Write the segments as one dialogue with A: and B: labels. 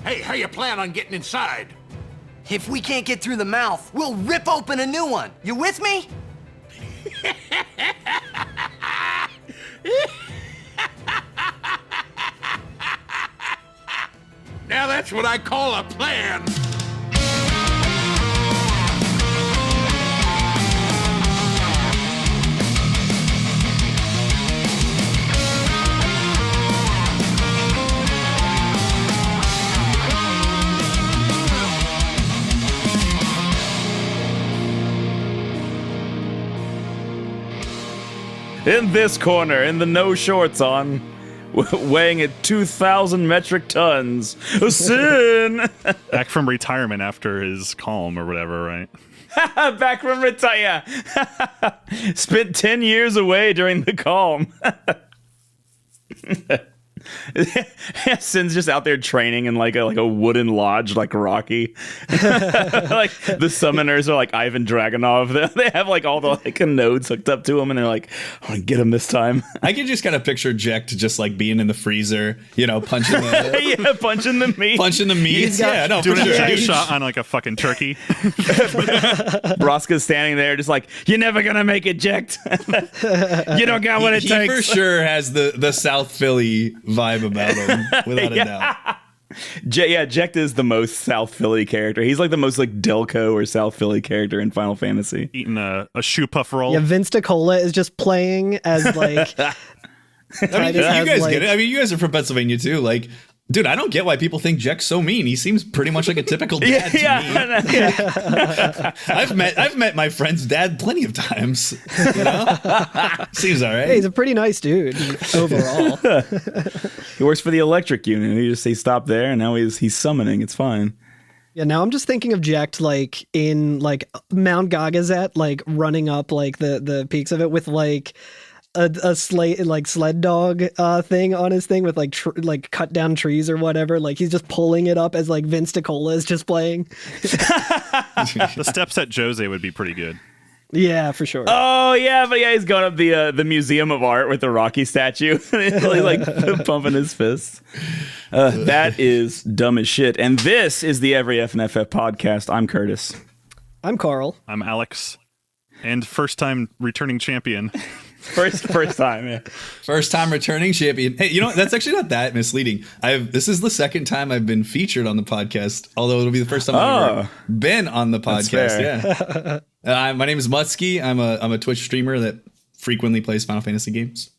A: Hey, how you plan on getting inside?
B: If we can't get through the mouth, we'll rip open a new one. You with me?
A: Now that's what I call a plan.
C: In this corner, in the no shorts on, weighing at 2,000 metric tons, Sin!
D: Back from retirement after his calm or whatever, right?
C: Back from retire. Spent 10 years away during the calm. Sin's just out there training in like a wooden lodge like Rocky. Like the summoners are like Ivan Dragunov. They have like all the like nodes hooked up to him, and they're like, "I'm gonna get him this time."
E: I can just kind of picture Jekt just like being in the freezer, punching
C: punching the meat.
E: Punching the meat. Yeah, no,
D: doing
E: for
D: a
E: sure.
D: check shot on like a fucking turkey.
C: Broska's standing there, just like, "You're never gonna make it, Jekt. You don't got what it takes."
E: He for sure has the South Philly vibe about him, without a doubt.
C: Jekt is the most South Philly character. He's like the most like Delco or South Philly character in Final Fantasy.
D: Eating a shoe puff roll.
F: Yeah, Vince DiCola is just playing as like.
E: I mean, you guys get it. I mean, you guys are from Pennsylvania too. Like, dude, I don't get why people think Jekt's so mean. He seems pretty much like a typical dad to me. I've met my friend's dad plenty of times. Seems all right.
F: Hey, he's a pretty nice dude overall.
C: He works for the electric union. He just stopped there, and now he's summoning. It's fine.
F: Yeah, now I'm just thinking of Jekt like in like Mount Gagazet, like running up like the peaks of it with like a sled dog thing on his thing with like cut down trees or whatever. Like he's just pulling it up as like Vince DiCola is just playing.
D: The steps at Jose would be pretty good.
F: Yeah, for sure.
C: Oh yeah, but yeah, he's going up the Museum of Art with the Rocky statue. He's like pumping his fists. That is dumb as shit. And this is the Every FNFF podcast. I'm Curtis.
F: I'm Carl.
D: I'm Alex. And first time returning champion.
C: First time, yeah.
E: First time returning champion. Hey, you know what? That's actually not that misleading. This is the second time I've been featured on the podcast, although it'll be the first time I've ever been on the podcast. Yeah. My name is Muttski. I'm a Twitch streamer that frequently plays Final Fantasy games.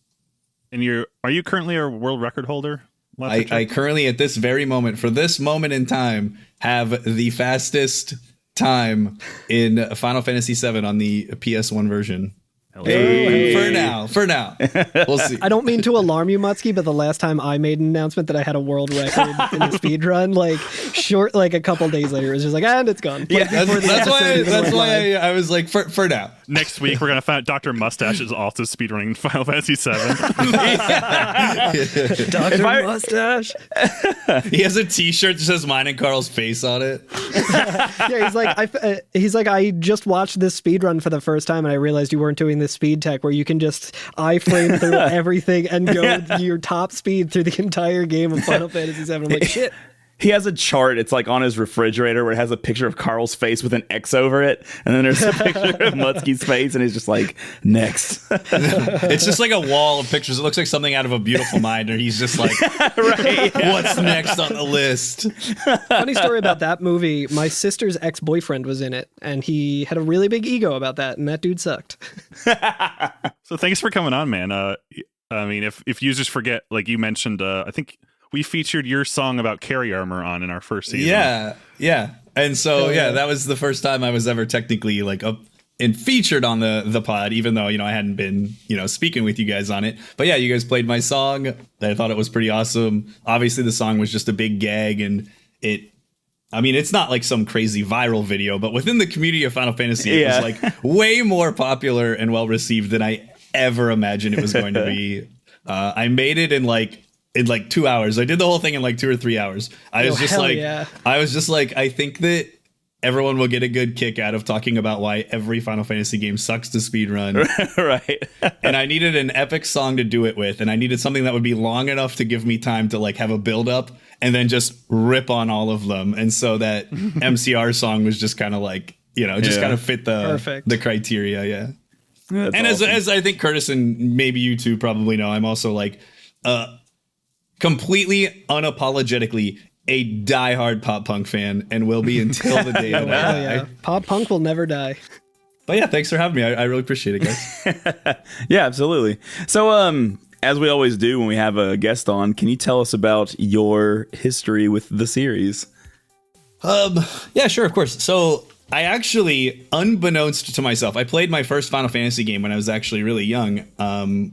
D: And are you currently a world record holder?
E: I currently, at this very moment, for this moment in time, have the fastest time in Final Fantasy VII on the PS1 version.
C: Hey.
E: For now. We'll see.
F: I don't mean to alarm you, Muttski, but the last time I made an announcement that I had a world record in the speed run, like a couple days later, it was just like, and it's gone.
E: Yeah, that's why I was like, for now.
D: Next week, we're going to find out Dr. Mustache is also speedrunning Final Fantasy VII.
F: Dr. Mustache.
E: He has a t-shirt that says mine and Carl's face on it.
F: Yeah, he's like, I just watched this speed run for the first time, and I realized you weren't doing this speed tech where you can just iframe through everything and go your top speed through the entire game of Final Fantasy VII. I'm like, shit.
C: He has a chart. It's like on his refrigerator where it has a picture of Carl's face with an X over it, and then there's a picture of Muttski's face, and he's just like, next.
E: It's just like a wall of pictures. It looks like something out of A Beautiful Mind, or he's just like, right, what's next on the list?
F: Funny story about that movie. My sister's ex-boyfriend was in it, and he had a really big ego about that, and that dude sucked.
D: So thanks for coming on, man. I mean, if users forget, like you mentioned, I think we featured your song about carry armor in our first season.
E: Yeah. And so, that was the first time I was ever technically like up and featured on the pod, even though, I hadn't been, speaking with you guys on it. But yeah, you guys played my song. I thought it was pretty awesome. Obviously, the song was just a big gag, and it's not like some crazy viral video, but within the community of Final Fantasy, it was like way more popular and well received than I ever imagined it was going to be. I made it in 2 hours. I did the whole thing in 2 or 3 hours. I was just like, I think that everyone will get a good kick out of talking about why every Final Fantasy game sucks to speedrun.
C: Right.
E: And I needed an epic song to do it with, and I needed something that would be long enough to give me time to have a build up and then just rip on all of them. And so that MCR song was just kind of like, just kind of fit the criteria. Yeah.
C: That's
E: and
C: awesome.
E: as I think Curtis and maybe you two probably know, I'm also like completely unapologetically a diehard pop punk fan and will be until the day that I die.
F: Yeah. Pop punk will never die.
E: But yeah, thanks for having me. I really appreciate it, guys.
C: Yeah, absolutely. So, as we always do when we have a guest on, can you tell us about your history with the series?
E: Yeah, sure, of course. So I actually, unbeknownst to myself, I played my first Final Fantasy game when I was actually really young,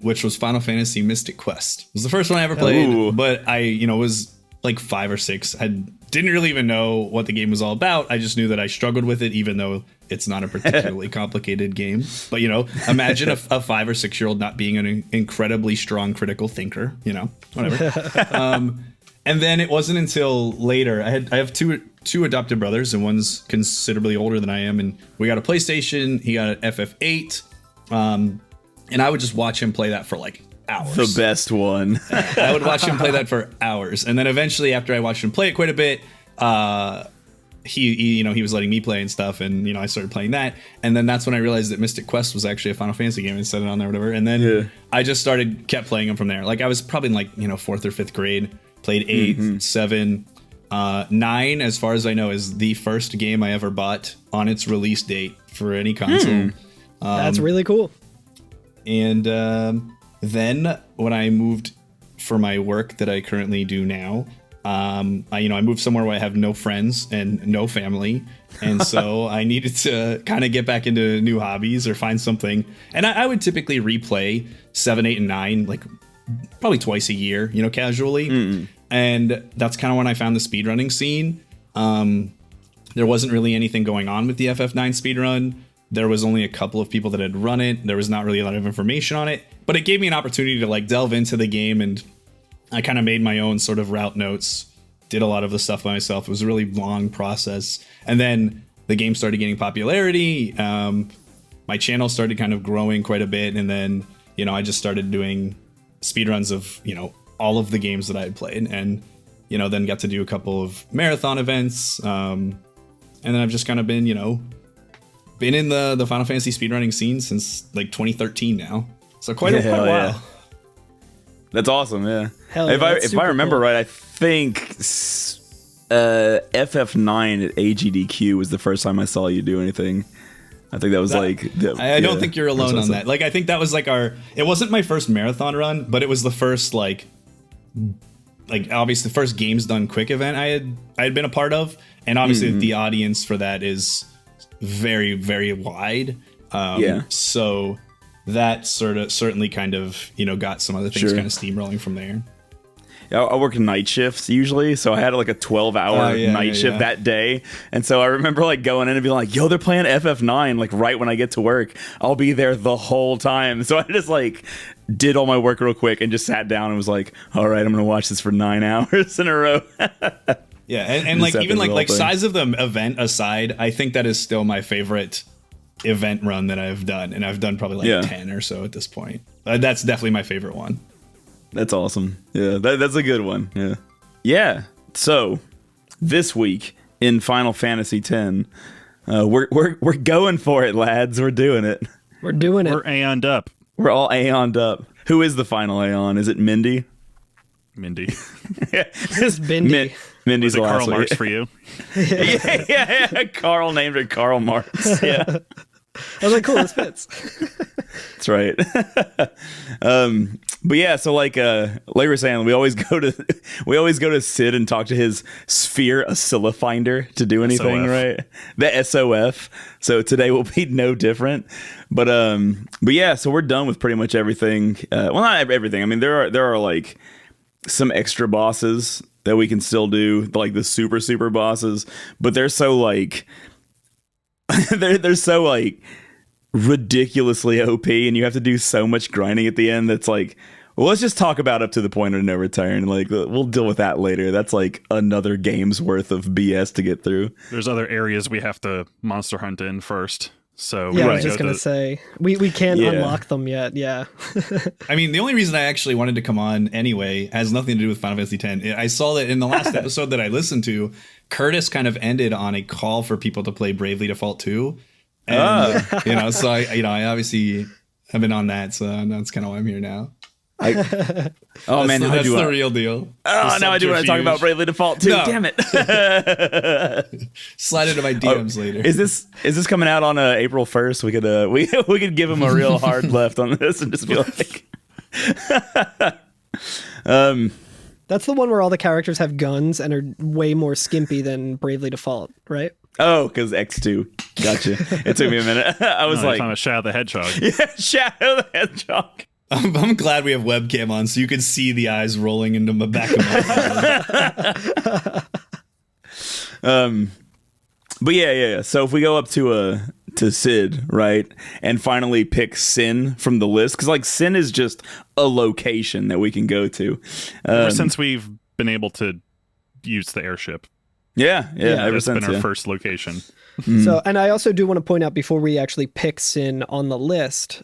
E: which was Final Fantasy Mystic Quest. It was the first one I ever played,
C: Ooh.
E: but I, was like 5 or 6. I didn't really even know what the game was all about. I just knew that I struggled with it, even though it's not a particularly complicated game. But, imagine a 5 or 6 year old not being an incredibly strong critical thinker, whatever. And then it wasn't until later. I have two adopted brothers, and one's considerably older than I am. And we got a PlayStation. He got an FF8. And I would just watch him play that for like hours.
C: The best one.
E: I would watch him play that for hours. And then eventually, after I watched him play it quite a bit, he was letting me play and stuff. And, I started playing that. And then that's when I realized that Mystic Quest was actually a Final Fantasy game and set it on there or whatever. And then I just kept playing them from there. Like I was probably in like, 4th or 5th grade. Played 8, 7, 9, as far as I know, is the first game I ever bought on its release date for any console.
F: That's really cool.
E: And then when I moved for my work that I currently do now, I moved somewhere where I have no friends and no family. And so I needed to kind of get back into new hobbies or find something. And I would typically replay 7, 8, and 9, like probably twice a year, casually. And that's kind of when I found the speedrunning scene. There wasn't really anything going on with the FF9 speedrun. There was only a couple of people that had run it. There was not really a lot of information on it, but it gave me an opportunity to like delve into the game, and I kind of made my own sort of route notes, did a lot of the stuff by myself. It was a really long process. And then the game started getting popularity. My channel started kind of growing quite a bit. And then, I just started doing speedruns of, all of the games that I had played, and, then got to do a couple of marathon events. And then I've just kind of been, been in the Final Fantasy speedrunning scene since like 2013 now. So quite a while.
C: Yeah. That's awesome, yeah.
F: Hell yeah, that's
C: If I
F: super
C: remember
F: cool.
C: right, I think FF9 at AGDQ was the first time I saw you do anything. I think that was
E: I don't think you're alone on that. Like, I think that was like it wasn't my first marathon run, but it was the first like obviously the first Games Done Quick event I had been a part of. And obviously the audience for that is very, very wide. So that certainly kind of, got some other things kind of steamrolling from there.
C: I work night shifts usually, so I had like a 12-hour night shift that day. And so I remember like going in and being like, yo, they're playing FF9 like right when I get to work. I'll be there the whole time. So I just like did all my work real quick and just sat down and was like, all right, I'm going to watch this for 9 hours in a row.
E: Yeah, and like even like size of the event aside, I think that is still my favorite event run that I've done. And I've done probably like 10 or so at this point. That's definitely my favorite one.
C: That's awesome. Yeah, that's a good one. Yeah. Yeah. So this week in Final Fantasy X, we're going for it, lads. We're doing it.
F: We're doing it.
D: We're aeoned up.
C: We're all aeoned up. Who is the final aeon? Is it Mindy?
D: Mindy.
F: It's Bindi.
C: Mindy's
D: Was it
C: the last
D: Karl
C: one.
D: Marx for you?
C: yeah. Carl named it Karl Marx. Yeah.
F: I was like, cool, this fits.
C: That's right. But yeah, so like we were saying, we always go to Sid and talk to his Sphere Oscilla Finder to do anything,
D: SOF.
C: right? The SOF. So today will be no different. But yeah, so we're done with pretty much everything. Well, not everything. I mean, there are like some extra bosses that we can still do, like the super bosses, but they're so like they're so like ridiculously OP, and you have to do so much grinding at the end that's like, well, let's just talk about up to the point of no return. Like, we'll deal with that later. That's like another game's worth of BS to get through.
D: There's other areas we have to monster hunt in first. So
F: Yeah, I
D: we
F: was just
D: go
F: gonna
D: to-
F: say we can't
C: Yeah.
F: unlock them yet. Yeah.
E: I mean, the only reason I actually wanted to come on anyway has nothing to do with Final Fantasy X. I saw that in the last episode that I listened to, Curtis kind of ended on a call for people to play Bravely Default 2. And, so I obviously have been on that. So that's kind of why I'm here now.
C: Oh man, now I
E: That's
C: do.
E: the real deal.
C: Oh, now I do want to talk about
E: subterfuge.
C: Bravely Default too.
E: No.
C: Damn it!
E: Slide into my DMs later.
C: Is this coming out on April 1st? We could we could give him a real hard left on this and just be like,
F: That's the one where all the characters have guns and are way more skimpy than Bravely Default, right?
C: oh, because X2. Gotcha. It took me a minute. I was
D: Oh,
C: like,
D: on a Shadow the Hedgehog.
C: yeah, Shadow the Hedgehog.
E: I'm glad we have webcam on so you can see the eyes rolling into my back of my head.
C: But yeah. So if we go up to Sid, right, and finally pick Sin from the list, because like Sin is just a location that we can go to.
D: Ever since we've been able to use the airship,
C: Yeah. Ever
D: that's
C: since
D: been our first location.
F: So, and I also do want to point out before we actually pick Sin on the list,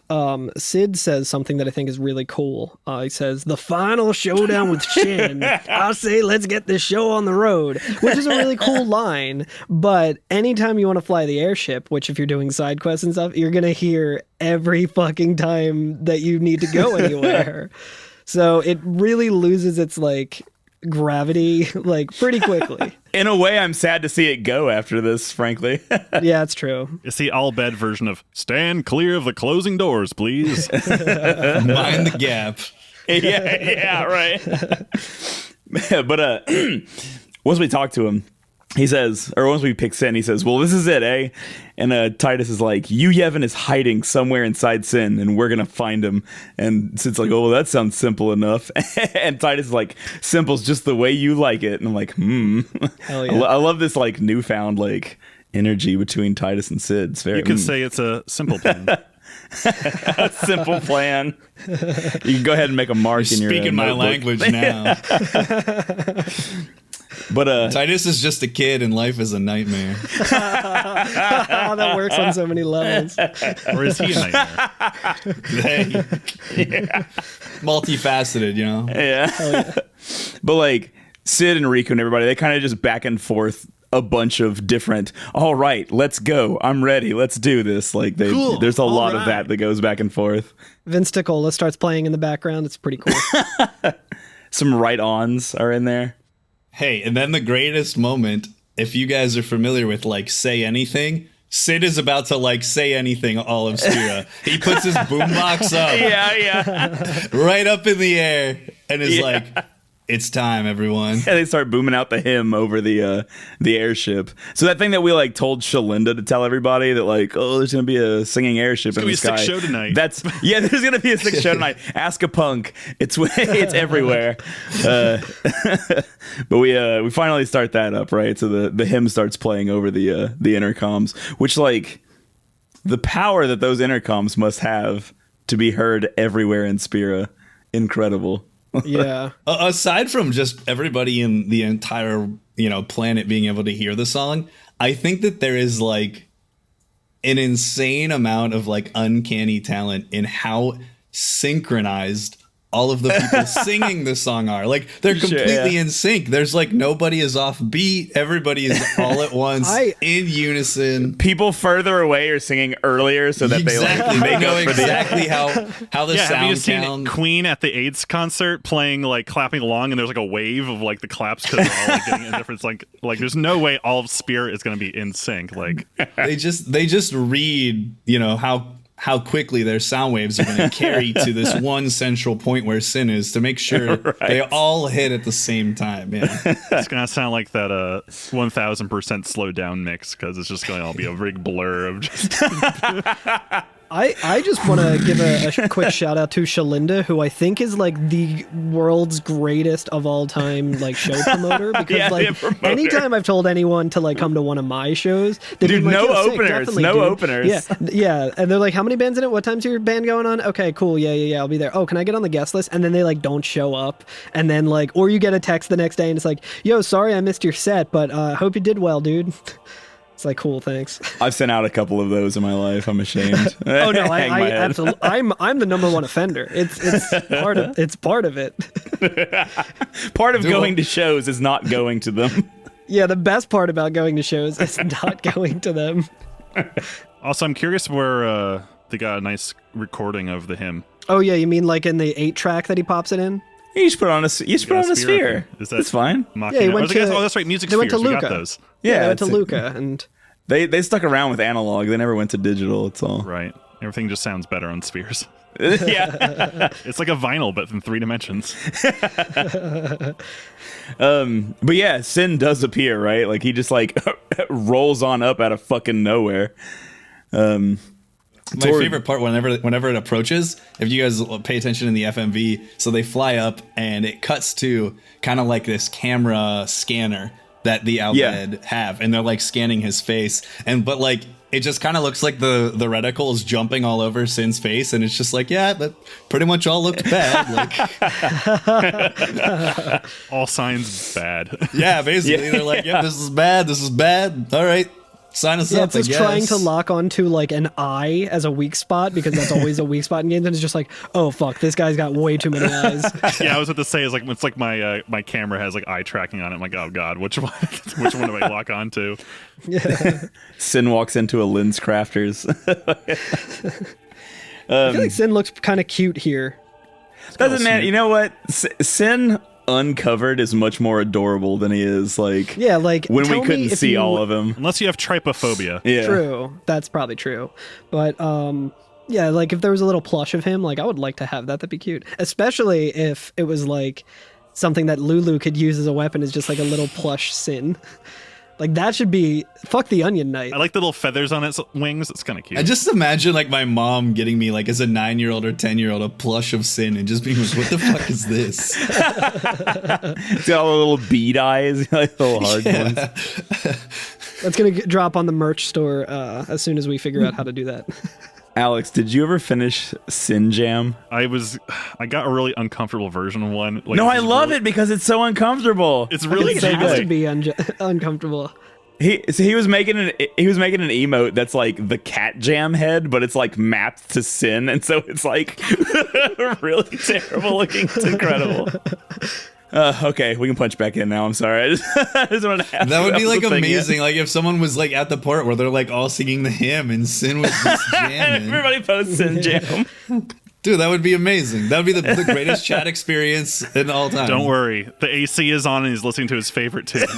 F: Sid says something that I think is really cool. He says, "The final showdown with Shin. I say, let's get this show on the road," which is a really cool line. But anytime you want to fly the airship, which if you're doing side quests and stuff, you're gonna hear every fucking time that you need to go anywhere. So it really loses its like gravity like pretty quickly.
C: In a way, I'm sad to see it go after this, frankly.
F: Yeah, it's true.
D: It's the all bed version of "Stand clear of the closing doors, please."
E: Mind the gap.
C: yeah, right. But once we talk to him, he says, or once we pick Sin, he says, "Well, this is it, eh?" And Titus is like, "You Yevon is hiding somewhere inside Sin, and we're gonna find him." And Sid's like, "Oh, well, that sounds simple enough." And Titus is like, "Simple's just the way you like it." And I'm like,
F: Hell yeah.
C: I love this like newfound like energy between Titus and Sid. It's very
D: You could say it's a simple plan.
C: a simple plan. You can go ahead and make a mark in your
E: Speaking my
C: notebook.
E: language now.
C: But
E: Titus is just a kid and life is a nightmare.
F: Oh, that works on so many levels.
D: Or is he a nightmare?
E: Hey. Multifaceted, you know?
C: yeah. But like Sid and Riku and everybody, they kind of just back and forth a bunch of different, all right, let's go, I'm ready, let's do this. Like there's a lot of that goes back and forth.
F: Vince Ticola starts playing in the background. It's pretty cool.
C: Some right-ons are in there.
E: Hey, and then the greatest moment, if you guys are familiar with like Say Anything, Sid is about to like say anything all of Spira. He puts his boombox up
C: Yeah.
E: right up in the air and is like, it's time, everyone.
C: And they start booming out the hymn over the airship. So that thing that we like told Shalinda to tell everybody that like, oh, there's gonna be a singing airship in
D: gonna
C: the
D: be a
C: sky.
D: sick show tonight.
C: There's gonna be a sick show tonight. Ask a punk. It's everywhere. But we finally start that up, right? So the hymn starts playing over the intercoms, which like the power that those intercoms must have to be heard everywhere in Spira, incredible.
F: Yeah.
E: Aside from just everybody in the entire, planet being able to hear the song, I think that there is like an insane amount of like uncanny talent in how synchronized all of the people singing this song are. Like they're completely in sync. There's like nobody is off beat. Everybody is all at once in unison.
C: People further away are singing earlier so that they
E: know
C: up for
E: exactly how the
D: Have you
E: sound
D: seen
E: count.
D: Queen at the AIDS concert playing like clapping along, and there's like a wave of like the claps because they're all like, getting in different. Like there's no way all of Spirit is going to be in sync. Like
E: They just read, how quickly their sound waves are going to carry to this one central point where Sin is to make sure they all hit at the same time. Yeah.
D: it's going to sound like that 1000% slowed down mix because it's just going to all be a big blur of just.
F: I just want to give a quick shout out to Shalinda, who I think is like the world's greatest of all time like show promoter, because anytime I've told anyone to like come to one of my shows, they've been like,
C: no
F: "Yo, sick,
C: openers,
F: definitely,
C: no
F: dude."
C: openers.
F: Yeah, and they're like, "How many bands in it? What time's your band going on?" Okay, cool, yeah, I'll be there. Oh, can I get on the guest list? And then they like don't show up, and then like, or you get a text the next day and it's like, "Yo, sorry I missed your set, but hope you did well, dude." It's like, cool, thanks.
C: I've sent out a couple of those in my life. I'm ashamed.
F: Oh no,
C: Hang my
F: I
C: head.
F: absolutely, I'm the number one offender. It's part of it.
C: Part of going to shows is not going to them.
F: Yeah, the best part about going to shows is not going to them.
D: Also, I'm curious where they got a nice recording of the hymn.
F: Oh yeah, you mean like in the 8-track that he pops it in?
C: You just put on a sphere.
D: Is that
C: That's fine.
F: Yeah, he went to-
D: oh, that's right, music
F: they went
D: spheres.
F: to
D: We got
F: Luca.
D: those.
F: Yeah, they went to
C: it's-
F: Luca, and
C: They stuck around with analog. They never went to digital. It's all.
D: Right. Everything just sounds better on spheres.
C: Yeah.
D: It's like a vinyl, but in 3 dimensions.
C: But yeah, Sin does appear, right? Like he just like rolls on up out of fucking nowhere.
E: My favorite part, whenever it approaches, if you guys pay attention in the FMV, so they fly up and it cuts to kind of like this camera scanner that the Albed have, and they're like scanning his face, but like it just kind of looks like the reticle is jumping all over Sin's face, and it's just like, yeah, that pretty much all looked bad. Like,
D: All signs bad.
E: yeah, basically they're like, yeah, this is bad. All right. Sign us
F: yeah,
E: up.
F: it's just trying to lock onto like an eye as a weak spot, because that's always a weak spot in games, and it's just like, oh fuck, this guy's got way too many eyes.
D: Yeah, I was about to say, it's like my my camera has like eye tracking on it. I'm like, oh god, which one do I lock onto?
F: Yeah.
C: Sin walks into a Lens Crafters.
F: I feel like Sin looks kind of cute here.
C: Doesn't matter. You know what? Sin uncovered is much more adorable than he is like
F: Yeah, like
C: when
F: tell
C: we
F: me
C: couldn't
F: if
C: see
F: you-
C: all of him.
D: Unless you have trypophobia.
C: Yeah.
F: True, that's probably true. But yeah, like if there was a little plush of him, like I would like to have that. That'd be cute, especially if it was like something that Lulu could use as a weapon, is just like a little plush Sin. Like that should be fuck the Onion Knight.
D: I like the little feathers on its wings. It's kind of cute.
E: I just imagine like my mom getting me like as a 9-year-old or 10-year-old a plush of Sin and just being like, what the fuck is this?
C: It's got all the little bead eyes, like the little hard ones.
F: That's gonna drop on the merch store as soon as we figure out how to do that.
C: Alex, did you ever finish Sin Jam?
D: I got a really uncomfortable version of one. Like,
C: No, I
D: it's
C: love
D: really-
C: it because it's so uncomfortable.
D: It's
F: I
D: really
F: think it has to
D: good.
F: be uncomfortable.
C: He was making an emote that's like the cat jam head, but it's like mapped to Sin, and so it's like really terrible looking. It's incredible. Okay, we can punch back in now. I'm sorry. I just wanted to ask
E: That would
C: what
E: be
C: was
E: like
C: the thing
E: amazing. Like if someone was like at the part where they're like all singing the hymn and Sin was just
C: yet.
E: jamming.
C: Everybody posts Sin Jam.
E: Dude, that would be amazing. That would be the greatest chat experience in all time.
D: Don't worry, the AC is on and he's listening to his favorite tunes.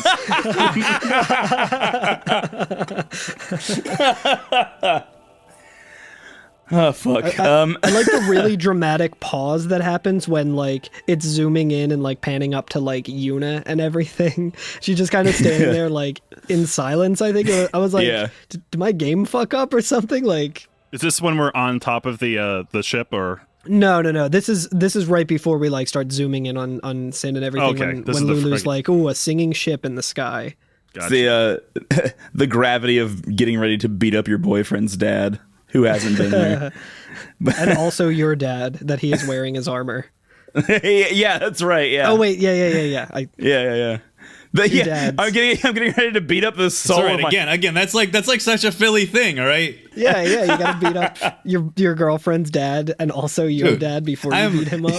C: Oh fuck.
F: I like the really dramatic pause that happens when like it's zooming in and like panning up to like Yuna and everything. She's just kind of standing there like in silence. I think I was like,
C: Yeah.
F: did my game fuck up or something? Like,
D: Is this when we're on top of the ship, or
F: no. This is right before we like start zooming in on Sin and everything.
D: Okay,
F: When,
D: this
F: when
D: is the
F: Lulu's like, "Oh, a singing ship in the sky."
D: gotcha.
C: The the gravity of getting ready to beat up your boyfriend's dad, who hasn't been there.
F: And also your dad, that he is wearing his armor.
C: Yeah, that's right. Yeah.
F: Oh wait, yeah.
C: Yeah. But
F: Your
C: yeah,
F: dads.
C: I'm getting ready to beat up the soul
E: All right,
C: of my
E: again, that's like such a Philly thing, all right?
F: Yeah, you gotta beat up your girlfriend's dad and also your
E: Dude,
F: dad before you
E: I'm-
F: beat him up.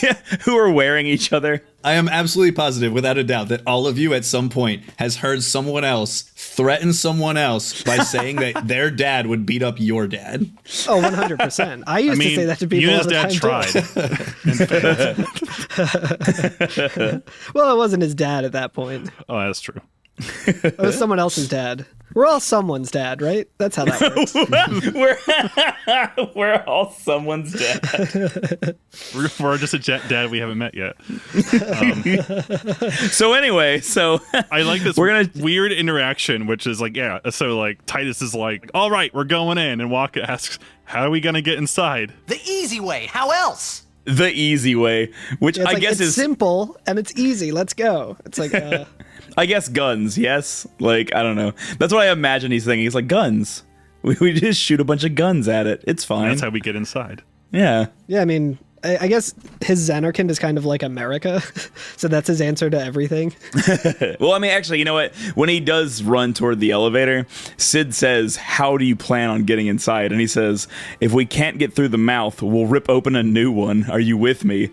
C: who are wearing each other.
E: I am absolutely positive, without a doubt, that all of you at some point has heard someone else threaten someone else by saying that their dad would beat up your dad.
F: Oh, 100%. I used to say that to people all
D: Yuna's
F: the
D: dad
F: time
D: tried.
F: too. Well, it wasn't his dad at that point.
D: Oh, that's true.
F: It was someone else's dad. We're all someone's dad, right? That's how that works.
C: We're all someone's dad.
D: We're just a dad we haven't met yet.
C: So anyway,
D: I like this
C: We're gonna-
D: weird interaction, which is like, yeah. So like Titus is like, all right, we're going in, and Waka asks, how are we gonna get inside?
B: The easy way. How else?
C: the easy way, which
F: It's
C: I
F: like,
C: guess
F: it's
C: is
F: simple and it's easy. Let's go. It's like,
C: I guess guns. Yes, like I don't know. That's what I imagine he's thinking. He's like guns. We just shoot a bunch of guns at it. It's fine.
D: That's how we get inside.
C: Yeah.
F: yeah, I mean, I guess his Xanarkand is kind of like America, so that's his answer to everything.
C: Well, I mean, actually, you know what? When he does run toward the elevator, Sid says, "How do you plan on getting inside?" And he says, "If we can't get through the mouth, we'll rip open a new one. Are you with me?"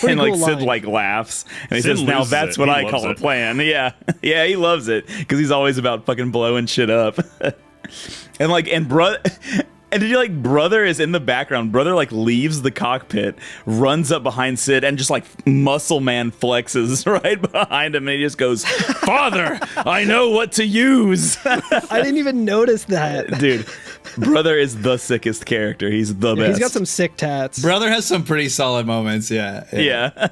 C: And like
F: cool
C: Sid
F: line.
C: like laughs, and he
D: Sid
C: says, "Now
D: loses
C: that's
D: it.
C: what
D: He
C: I
D: loves
C: call a
D: it.
C: plan." Yeah, yeah, he loves it because he's always about fucking blowing shit up. And like, and brother. And did you like brother is in the background? Brother like leaves the cockpit, runs up behind Sid, and just like muscle man flexes right behind him, and he just goes, "Father, I know what to use."
F: I didn't even notice that.
C: Dude, brother is the sickest character. He's the best.
F: He's got some sick tats.
E: Brother has some pretty solid moments. Yeah.
C: Yeah.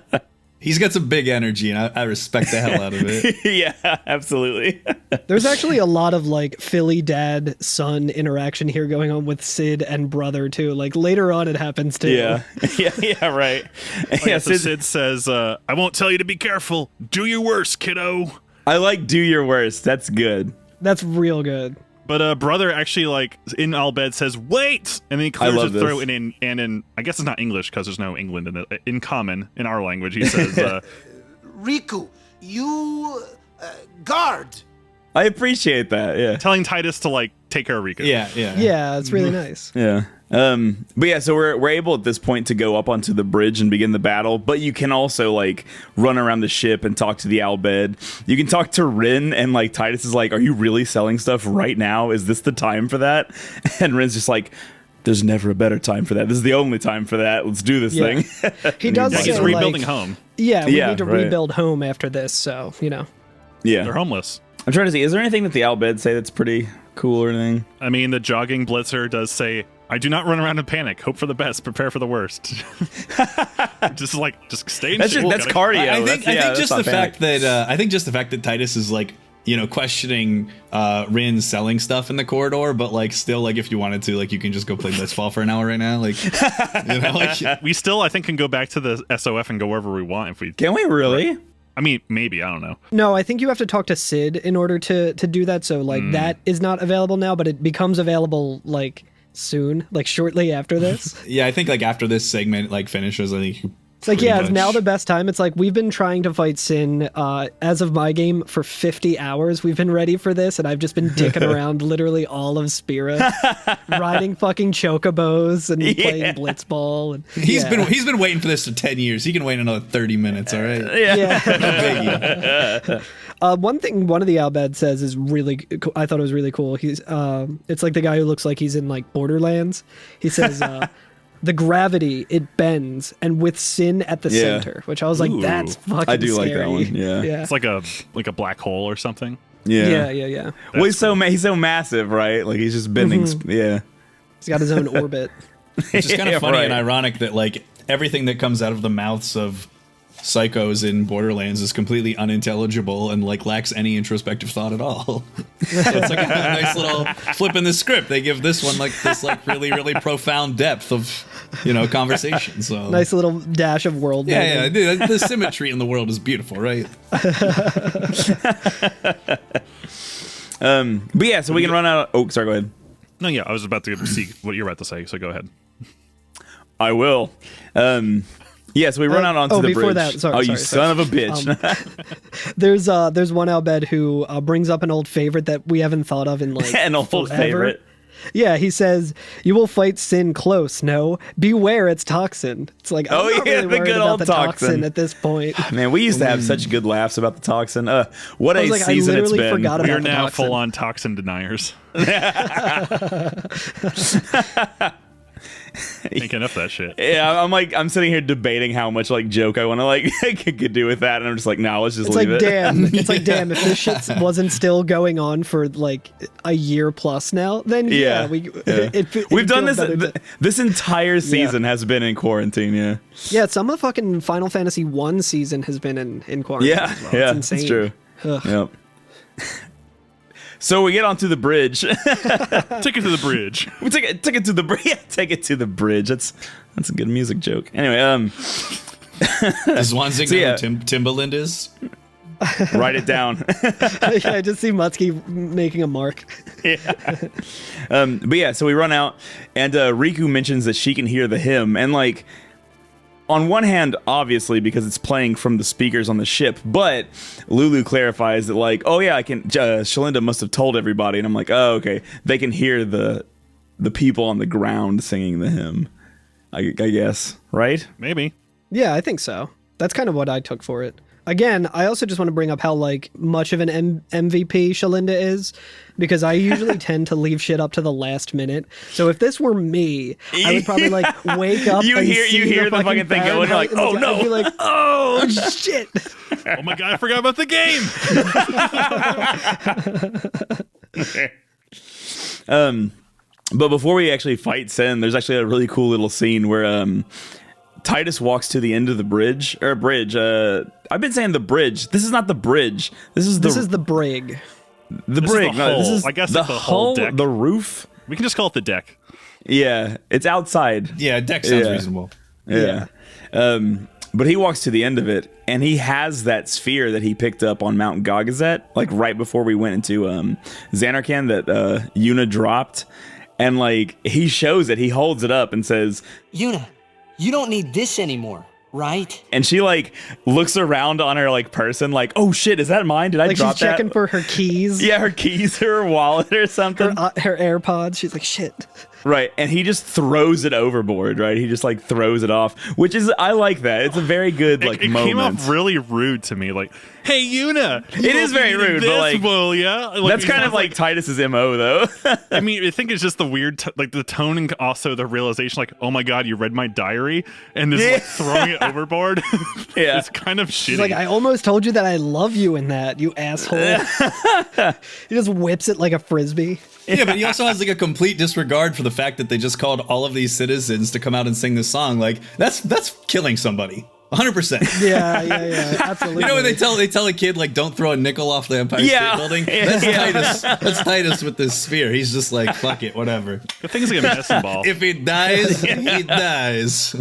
E: He's got some big energy, and I respect the hell out of it.
C: Yeah, absolutely.
F: There's actually a lot of like Philly dad son interaction here going on with Sid and brother too. Like later on, it happens too.
C: Yeah. Yeah, right. Yeah,
D: So Sid says, "I won't tell you to be careful. Do your worst, kiddo."
C: I like do your worst. That's good.
F: That's real good.
D: But brother actually like in Al Bhed says, "Wait," and then he clears
C: love
D: his throat
C: this.
D: and in I guess it's not English because there's no England in it. In common, in our language, he says,
A: Riku, you guard.
C: I appreciate that. Yeah.
D: telling Titus to like take care of Riku.
E: Yeah, yeah.
F: Yeah, it's really nice.
C: Yeah. But yeah, so we're able at this point to go up onto the bridge and begin the battle, but you can also like run around the ship and talk to the Albed. You can talk to Rin, and like Titus is like, "Are you really selling stuff right now? Is this the time for that?" And Rin's just like, "There's never a better time for that. This is the only time for that. Let's do this
F: Yeah.
C: thing."
F: He does
D: Yeah,
F: say
D: he's rebuilding
F: like,
D: home.
F: Yeah, we
C: Yeah,
F: need to
C: right.
F: rebuild home after this. So
D: They're
C: Yeah.
D: homeless.
C: I'm trying to see, is there anything that the Albed say that's pretty cool or anything?
D: I mean, the jogging blitzer does say, "I do not run around in panic. Hope for the best. Prepare for the worst." just stay in
C: That's
D: shape.
C: just, that's
D: Gotta-
C: cardio.
E: I think
C: That's- yeah, that's
E: just
C: not
E: the
C: panic.
E: fact that I think just the fact that Titus is like, you know, questioning Rin selling stuff in the corridor, but like still like if you wanted to, like you can just go play Blitzball for an hour right now, like you know, like
D: We still, I think, can go back to the SOF and go wherever we want if we.
C: Can we really?
D: I mean, maybe, I don't know.
F: no, I think you have to talk to Sid in order to do that. So like that is not available now, but it becomes available like soon, like shortly after this.
E: yeah, I think like after this segment like finishes, I think
F: It's like,
E: pretty
F: yeah, it's
E: much-
F: now the best time. It's like, we've been trying to fight Sin as of my game for 50 hours. We've been ready for this, and I've just been dicking around literally all of Spira, riding fucking chocobos and playing blitzball. And
E: He's
F: yeah.
E: been waiting for this for 10 years. He can wait another 30 minutes, all right?
F: Yeah.
E: Biggie.
F: One thing one of the Albed says is really, I thought it was really cool. He's, it's like the guy who looks like he's in like Borderlands. He says, the gravity, it bends, and with Sin at the
C: Yeah.
F: center, which I was like,
D: Ooh.
F: that's fucking
C: I do like that
F: scary.
C: one, yeah.
F: Yeah.
D: It's like a black hole or something.
C: Yeah.
F: Yeah.
C: Well, he's so massive, right? Like he's just bending. Yeah.
F: He's got his own orbit.
E: Which is kind
C: Yeah,
E: of funny
C: right.
E: and ironic that like everything that comes out of the mouths of psychos in Borderlands is completely unintelligible and like lacks any introspective thought at all. So it's like a nice little flip in the script. They give this one like this like really, really profound depth of, you know, conversation. So
F: Nice little dash of world
E: yeah,
F: building.
E: yeah, dude, the symmetry in the world is beautiful, right?
C: But yeah, so we can run out. Oh, sorry. Go ahead.
D: No, yeah, I was about to see what you're about to say, so go ahead.
C: I will. Yeah, so we run out onto the bridge.
F: before that, sorry,
C: oh, you
F: sorry.
C: son of a bitch!
F: There's one Albed who brings up an old favorite that we haven't thought of in like
C: An old
F: forever.
C: favorite.
F: Yeah, he says, "You will fight Sin close. No, beware, it's toxin." It's like, I'm
C: Oh,
F: not
C: yeah,
F: really
C: the
F: worried
C: good
F: about
C: old
F: the
C: toxin.
F: at this point.
C: Man, we used to have such good laughs about the toxin. What
F: I
C: a
F: was like, I
C: season it's
F: literally
C: been.
F: forgot
D: We
F: about
D: are
F: the
D: now
F: toxin.
D: full on toxin deniers. Can't enough that shit.
C: Yeah, I'm sitting here debating how much like joke I want to like could do with that, and I'm just like, no, let's just
F: It's
C: leave
F: like,
C: it.
F: damn. It's like, damn. If this shit wasn't still going on for like a year plus now, then
C: Yeah. We've done this. This entire season has been in quarantine. Yeah.
F: Yeah, some of the fucking Final Fantasy 1 season has been in quarantine.
C: Yeah.
F: as well.
C: Yeah.
F: It's insane.
C: It's true.
F: Ugh.
C: Yep. So we get onto the bridge.
D: Take it to the bridge.
C: We took it to the bridge. Yeah, take it to the bridge. That's a good music joke. Anyway,
E: Does Wanzig know
C: yeah.
E: who Timbaland is?
C: write it down.
F: Yeah, I just see Muttski making a mark.
C: But yeah, so we run out, and Riku mentions that she can hear the hymn, and like, on one hand, obviously, because it's playing from the speakers on the ship, but Lulu clarifies that, like, oh yeah, I can. Shalinda must have told everybody, and I'm like, oh okay, they can hear the people on the ground singing the hymn. I guess, right?
D: Maybe.
F: Yeah, I think so. That's kind of what I took for it. Again, I also just want to bring up how like much of an MVP Shalinda is, because I usually tend to leave shit up to the last minute. So if this were me, I would probably like wake up.
C: You
F: and
C: hear the fucking thing going, you're like, oh no,
F: I'd be like, oh shit.
D: Oh my god, I forgot about the game.
C: But before we actually fight Sin, there's actually a really cool little scene where Titus walks to the end of the bridge. I've been saying the bridge. This is not the bridge. This is the
F: brig.
C: The
D: This
C: brig.
D: is the
C: No, this
D: hull.
C: is
D: I guess
C: the
D: it's the whole
C: hull,
D: deck.
C: the roof.
D: We can just call it the deck.
C: Yeah, it's outside.
E: Yeah, deck sounds
C: Yeah.
E: reasonable.
C: Yeah. But he walks to the end of it, and he has that sphere that he picked up on Mount Gagazet, like right before we went into Xanarkand that Yuna dropped. And like he shows it, he holds it up and says,
B: Yuna, you don't need this anymore, right?
C: and she like looks around on her like person, like, oh shit, is that mine? Did I
F: Like
C: drop
F: she's checking
C: that?
F: for her keys.
C: Yeah, her keys or her wallet or something.
F: Her AirPods. She's like, shit.
C: Right, and he just throws it overboard, right? He just like throws it off, which is, I like that. It's a very good like
D: it
C: moment.
D: came off really rude to me. Like, hey, Yuna.
C: It is very rude, but like
D: yeah.
C: that's kind of like Titus's MO though.
D: I mean, I think it's just the weird, like the tone and also the realization, like, oh my god, you read my diary, and just like throwing it overboard.
C: Yeah.
D: It's kind of shitty.
F: She's like, I almost told you that I love you in that, you asshole. He just whips it like a frisbee.
E: Yeah, but he also has like a complete disregard for the fact that they just called all of these citizens to come out and sing this song. Like that's killing somebody. 100%.
F: Yeah, absolutely.
E: You know when they tell a kid like don't throw a nickel off the Empire
C: Yeah.
E: State Building?
C: Yeah.
E: That's Titus. That's Titus with this spear. He's just like fuck it, whatever.
D: the thing's like a medicine ball.
E: If he dies, he dies.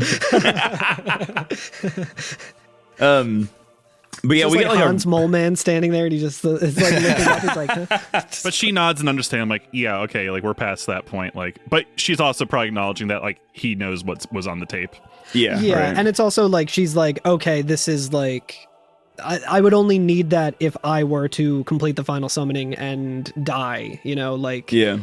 C: But yeah,
F: Just
C: we
F: like
C: get like
F: Hans Mole Man standing there, and he just it's like looking up. He's like, huh?
D: But she nods and understands, like, yeah, okay, like we're past that point. Like, but she's also probably acknowledging that like he knows what was on the tape.
C: yeah, right.
F: And it's also like she's like, okay, this is like, I would only need that if I were to complete the final summoning and die. You know, like
C: yeah.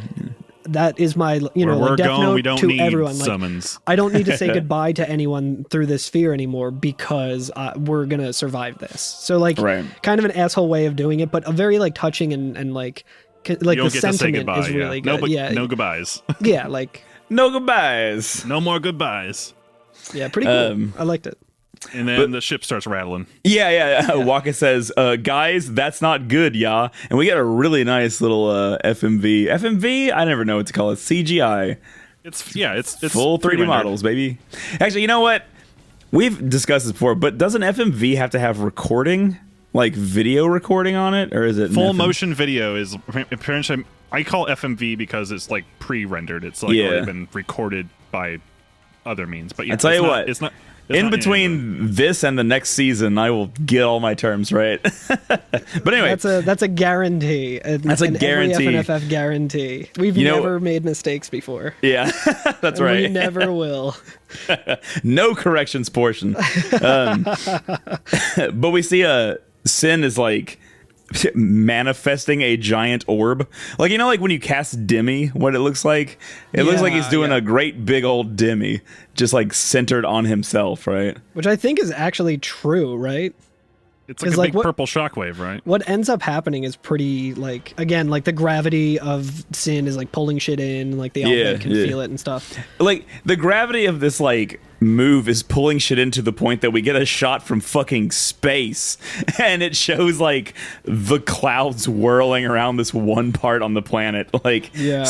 F: that is my
D: Where
F: like
D: we're
F: death
D: going,
F: note
D: we don't
F: to
D: need
F: everyone. Like,
D: summons.
F: I don't need to say goodbye to anyone through this sphere anymore because we're gonna survive this. So like,
C: Right.
F: kind of an asshole way of doing it, but a very like touching and like
D: You
F: the
D: don't get to say
F: sentiment
D: goodbye.
F: is really
D: yeah.
F: good.
D: No goodbyes.
F: Yeah, like
C: No goodbyes.
D: No more goodbyes.
F: yeah, pretty cool. I liked it.
D: And then the ship starts rattling.
C: Yeah. Waka says, guys, that's not good, yeah. And we get a really nice little FMV. FMV? I never know what to call it. CGI.
D: It's
C: Full 3D
D: pre-rendered.
C: models, baby. Actually, you know what? We've discussed this before, but doesn't FMV have to have recording? Like video recording on it? Or is it
D: Full
C: an
D: motion video is apparently, I call FMV because it's like pre-rendered. It's like
C: Yeah.
D: already been recorded by other means. But yeah,
C: I tell
D: it's
C: you
D: not-
C: what,
D: it's not
C: in
D: not
C: between this and the next season, I will get all my terms right. But anyway,
F: That's a guarantee.
C: That's a guarantee.
F: Every FNFF guarantee. We've
C: You know-
F: never made mistakes before.
C: yeah, that's
F: And
C: right.
F: We never will.
C: No corrections portion. But we see Sin is like manifesting a giant orb. Like, you know, like when you cast Demi, what it looks like? It looks like he's doing a great big old Demi, just like centered on himself, right?
F: Which I think is actually true, right?
D: It's like
F: 'Cause,
D: a
F: like,
D: big
F: what-
D: purple shockwave, right?
F: What ends up happening is pretty, like, again, like the gravity of Sin is like pulling shit in, like the
C: Yeah,
F: outlet can
C: yeah.
F: feel it and stuff.
C: Like the gravity of this like move is pulling shit in to the point that we get a shot from fucking space and it shows like the clouds whirling around this one part on the planet. Like
F: Yeah.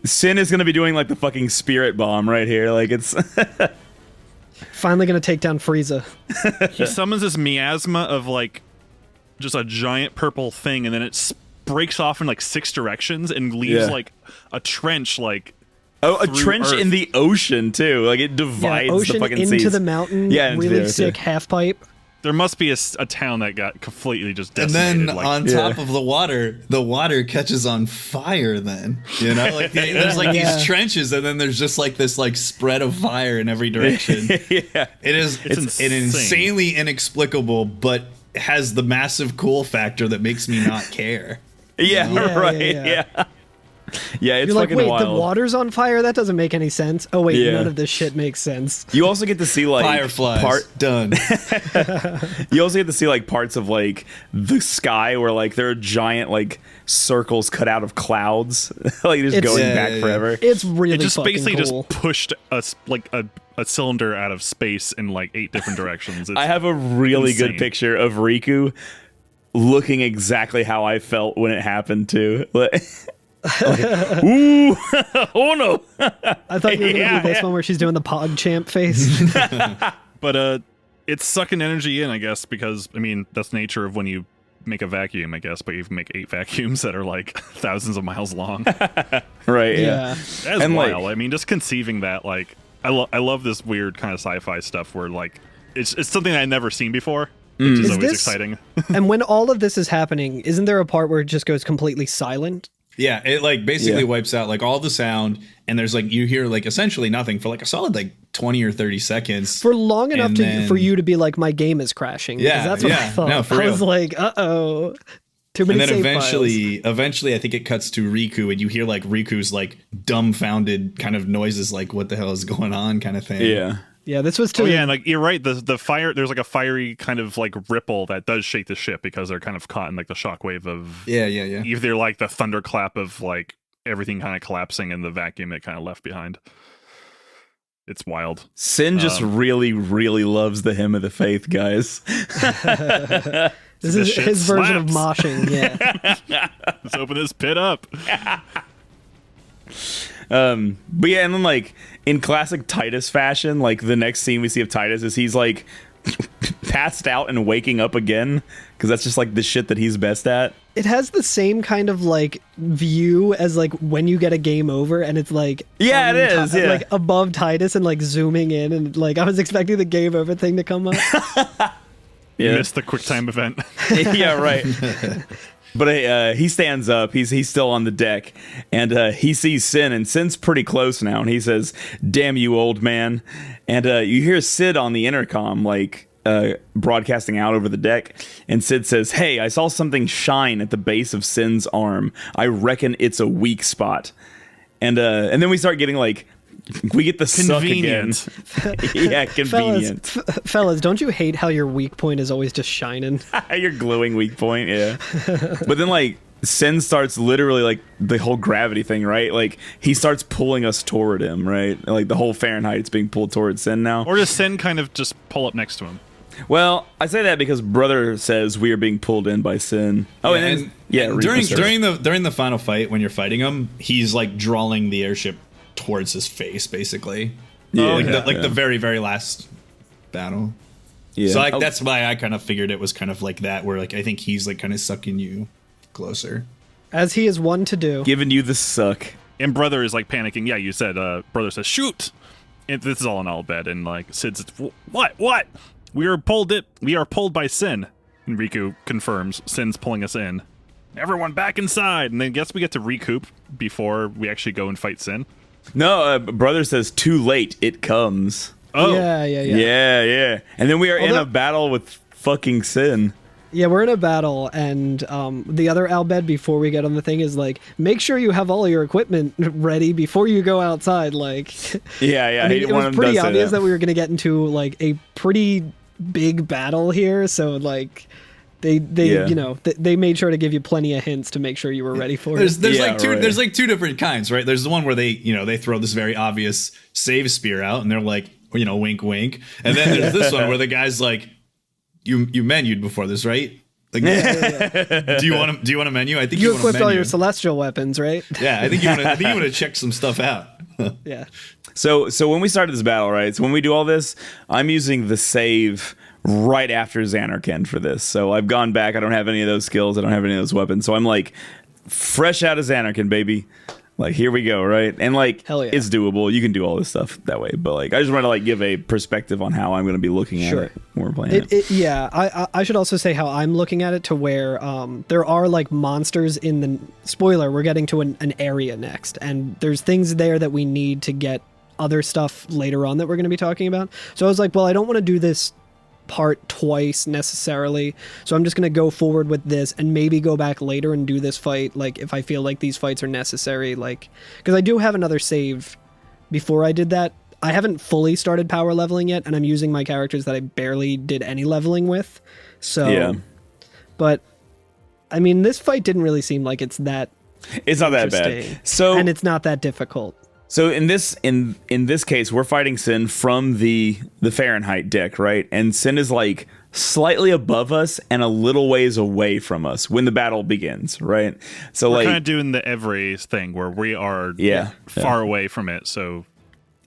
C: Sin is gonna be doing like the fucking spirit bomb right here. Like it's
F: Finally gonna take down Frieza.
D: He summons this miasma of like just a giant purple thing, and then it breaks off in like 6 directions and leaves
C: Yeah.
D: like a trench, like
C: oh, a
D: through
C: trench
D: Earth.
C: in the ocean too. Like it
F: Yeah,
C: divides
F: ocean
C: the fucking
F: into
C: seas.
F: the mountain.
C: Yeah, into the
F: really
C: earth,
F: sick
C: yeah.
F: half pipe.
D: There must be a town that got completely just
E: And
D: decimated.
E: then
D: like,
E: on top of the water catches on fire. Then like there's like these trenches, and then there's just like this like spread of fire in every direction.
C: Yeah.
E: It's an insanely inexplicable, but has the massive cool factor that makes me not care.
C: Yeah,
F: Yeah,
C: right.
F: yeah.
C: Yeah, it's
F: You're like,
C: fucking
F: wait,
C: wild.
F: the water's on fire? That doesn't make any sense. Oh wait,
C: Yeah.
F: none of this shit makes sense.
C: You also get to see like
E: Fireflies done.
C: You also get to see like parts of like the sky where like there are giant like circles cut out of clouds, like just
F: It's-
C: going
E: Yeah,
C: back
E: yeah, yeah.
C: forever.
F: It's really
D: it just
F: fucking
D: basically
F: cool.
D: just pushed us like a cylinder out of space in like 8 different directions. It's
C: I have a really good
D: insane.
C: picture of Riku looking exactly how I felt when it happened too. Like, ooh, oh no.
F: I thought you were gonna
C: Yeah,
F: do this
C: yeah.
F: one where she's doing the pog champ face.
D: But it's sucking energy in, I guess, because I mean that's the nature of when you make a vacuum, I guess. But you make 8 vacuums that are like thousands of miles long.
C: Right, yeah.
F: Yeah.
D: That's
C: And, like-
D: wild. I mean, just conceiving that, like, I love this weird kind of sci-fi stuff where like it's something I'd never seen before, which is
F: Is
D: always
F: this-
D: exciting.
F: And when all of this is happening, isn't there a part where it just goes completely silent?
E: Yeah, it like basically
C: Yeah.
E: wipes out like all the sound, and there's like you hear like essentially nothing for like a solid like 20 or 30 seconds
F: For long enough
E: And
F: to
E: then-
F: for you to be like, my game is crashing. Because
E: Yeah,
F: that's what I
E: yeah.
F: thought.
E: No, for
F: I was
E: real.
F: like, too many
E: And then
F: save files.
E: eventually I think it cuts to Riku, and you hear like Riku's like dumbfounded kind of noises, like what the hell is going on kind of thing.
C: Yeah.
F: Yeah, this was too.
D: Oh yeah, and like you're right. The fire, there's like a fiery kind of like ripple that does shake the ship because they're kind of caught in like the shockwave of
E: Yeah.
D: either like the thunderclap of like everything kind of collapsing and the vacuum it kind of left behind. It's wild.
C: Sin just really, really loves the hymn of the faith, guys.
F: This
D: This
F: is
D: shit
F: his version of
D: slaps.
F: moshing. Yeah.
D: Let's open this pit up.
C: But yeah, and then like in classic Titus fashion, like the next scene we see of Titus is he's like passed out and waking up again, because that's just like the shit that he's best at.
F: It has the same kind of like view as like when you get a game over, and it's like
C: Yeah,
F: on
C: it is, yeah.
F: like above Titus and like zooming in, and like I was expecting the game over thing to come up.
D: You
C: Yeah.
D: missed the quick time event.
C: Yeah, right. But he stands up. He's still on the deck, and he sees Sin, and Sin's pretty close now. And he says, "Damn you, old man!" And you hear Sid on the intercom, like broadcasting out over the deck. And Sid says, "Hey, I saw something shine at the base of Sin's arm. I reckon it's a weak spot." And then we start getting like, we get the suck again.
D: Convenient.
C: Yeah, convenient.
F: Fellas, don't you hate how your weak point is always just shining?
C: Your glowing weak point, yeah. But then like Sin starts literally like the whole gravity thing, right? Like he starts pulling us toward him, right? Like the whole Fahrenheit's being pulled towards Sin now.
D: Or does Sin kind of just pull up next to him?
C: Well, I say that because Brother says we are being pulled in by Sin. Oh, and then
E: and
C: Riku starts.
E: during the final fight when you're fighting him, he's like drawing the airship towards his face, basically.
C: Yeah,
E: Like the very, very last battle.
C: Yeah.
E: So like
C: Oh,
E: that's why I kind of figured it was kind of like that, where like I think he's like kind of sucking you closer.
F: As he is one to do.
C: giving you the suck.
D: And Brother is like panicking. Yeah, you said Brother says shoot. And this is all in all bed, and like Sid says, what? We are pulled by Sin. And Riku confirms Sin's pulling us in. Everyone back inside, and then guess we get to recoup before we actually go and fight Sin.
C: No, Brother says too late. It comes.
D: Oh,
F: Yeah.
C: Yeah. And then we are in
F: Although-
C: a battle with fucking Sin.
F: Yeah, we're in a battle, and the other Albed before we get on the thing is like, make sure you have all your equipment ready before you go outside. Like,
C: Yeah.
F: I mean, it
C: one of
F: was
C: them
F: pretty
C: does say
F: obvious that we were going to get into like a pretty big battle here, so like they
C: Yeah.
F: you know they made sure to give you plenty of hints to make sure you were ready for
E: There's
F: it.
C: Yeah,
E: there's
C: right.
E: like two different kinds, right? There's the one where they throw this very obvious save spear out, and they're like, wink, wink. And then there's this one where the guy's like, you menued before this, right? Like, do you want a menu? I think
F: You
E: want a
F: equipped all
E: menu.
F: your celestial weapons, right?
E: Yeah, I think you want to check some stuff out.
F: Yeah.
C: So when we started this battle, right? So when we do all this, I'm using the save right after Xanarkand for this. So I've gone back. I don't have any of those skills. I don't have any of those weapons. So I'm like fresh out of Xanarkand, baby. Like, here we go, right? And like,
F: Hell yeah.
C: it's doable. You can do all this stuff that way. But like, I just want to like give a perspective on how I'm going to be looking at it when we're playing it.
F: Yeah, I should also say how I'm looking at it, to where there are like monsters in the spoiler. We're getting to an area next, and there's things there that we need to get other stuff later on that we're going to be talking about. So I was like, well, I don't want to do this part twice necessarily, so I'm just going to go forward with this and maybe go back later and do this fight, like if I feel like these fights are necessary, like because I do have another save before I did that. I haven't fully started power leveling yet, and I'm using my characters that I barely did any leveling with, so
C: Yeah.
F: But I mean, this fight didn't really seem like it's not that
C: bad.
F: interesting,
C: So
F: and it's not that difficult.
C: So in this case, we're fighting Sin from the Fahrenheit deck, right? And Sin is like slightly above us and a little ways away from us when the battle begins, right? So
D: We're
C: like
D: kind of doing the every thing where we are far away from it. So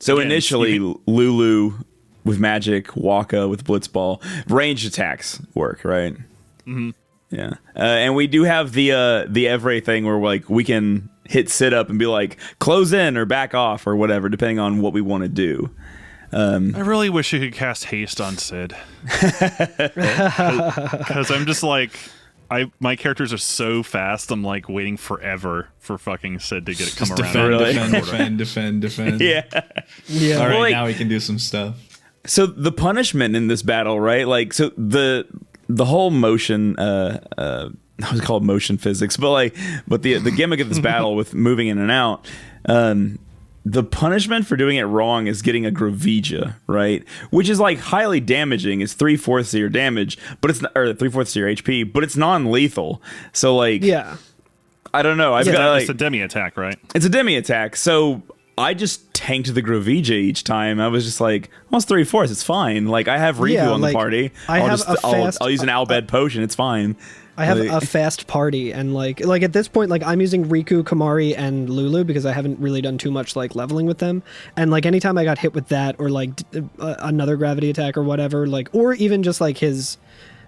D: again,
C: initially Lulu with magic, Waka with blitzball, ranged attacks work, right? Mm-hmm. Yeah, and we do have the every thing where like we can hit sit up and be like close in or back off or whatever, depending on what we want to do.
D: I really wish you could cast haste on Sid, because I'm just like, my characters are so fast. I'm like waiting forever for fucking Sid to get it come around.
E: Defend.
C: Yeah.
E: All right,
C: Well, like,
E: now we can do some stuff.
C: So the punishment in this battle, right? Like, so the whole motion, I was called motion physics, but the gimmick of this battle with moving in and out, the punishment for doing it wrong is getting a Gravija, right? Which is like highly damaging. It's 3/4 of your damage, but it's not, or 3/4 of your HP, but it's non-lethal. So like,
F: Yeah.
C: I don't know. I've got
D: It's a demi attack, right?
C: It's a demi attack. So I just tanked the Gravija each time. I was just like, well, it's 3/4. It's fine. Like, I have Riku on the party. I'll use an Albed potion. It's fine.
F: I have a fast party, and like at this point, like I'm using Riku, Kamari, and Lulu because I haven't really done too much like leveling with them. And like anytime I got hit with that, or like another gravity attack or whatever, like, or even just like his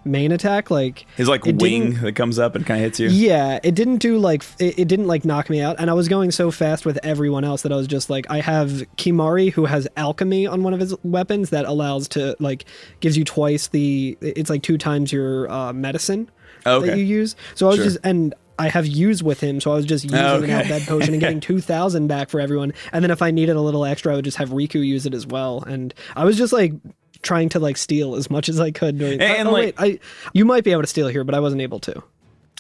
F: main attack, like
C: his like wing that comes up and kind of hits you.
F: Yeah, it didn't do like it didn't like knock me out, and I was going so fast with everyone else that I was just like, I have Kimari who has alchemy on one of his weapons that allows to like gives you twice it's like 2 times your medicine that you use. So I was and I have use with him, so I was just using an Albed potion and getting 2,000 back for everyone. And then if I needed a little extra, I would just have Riku use it as well. And I was just like trying to like steal as much as I could. You might be able to steal here, but I wasn't able to.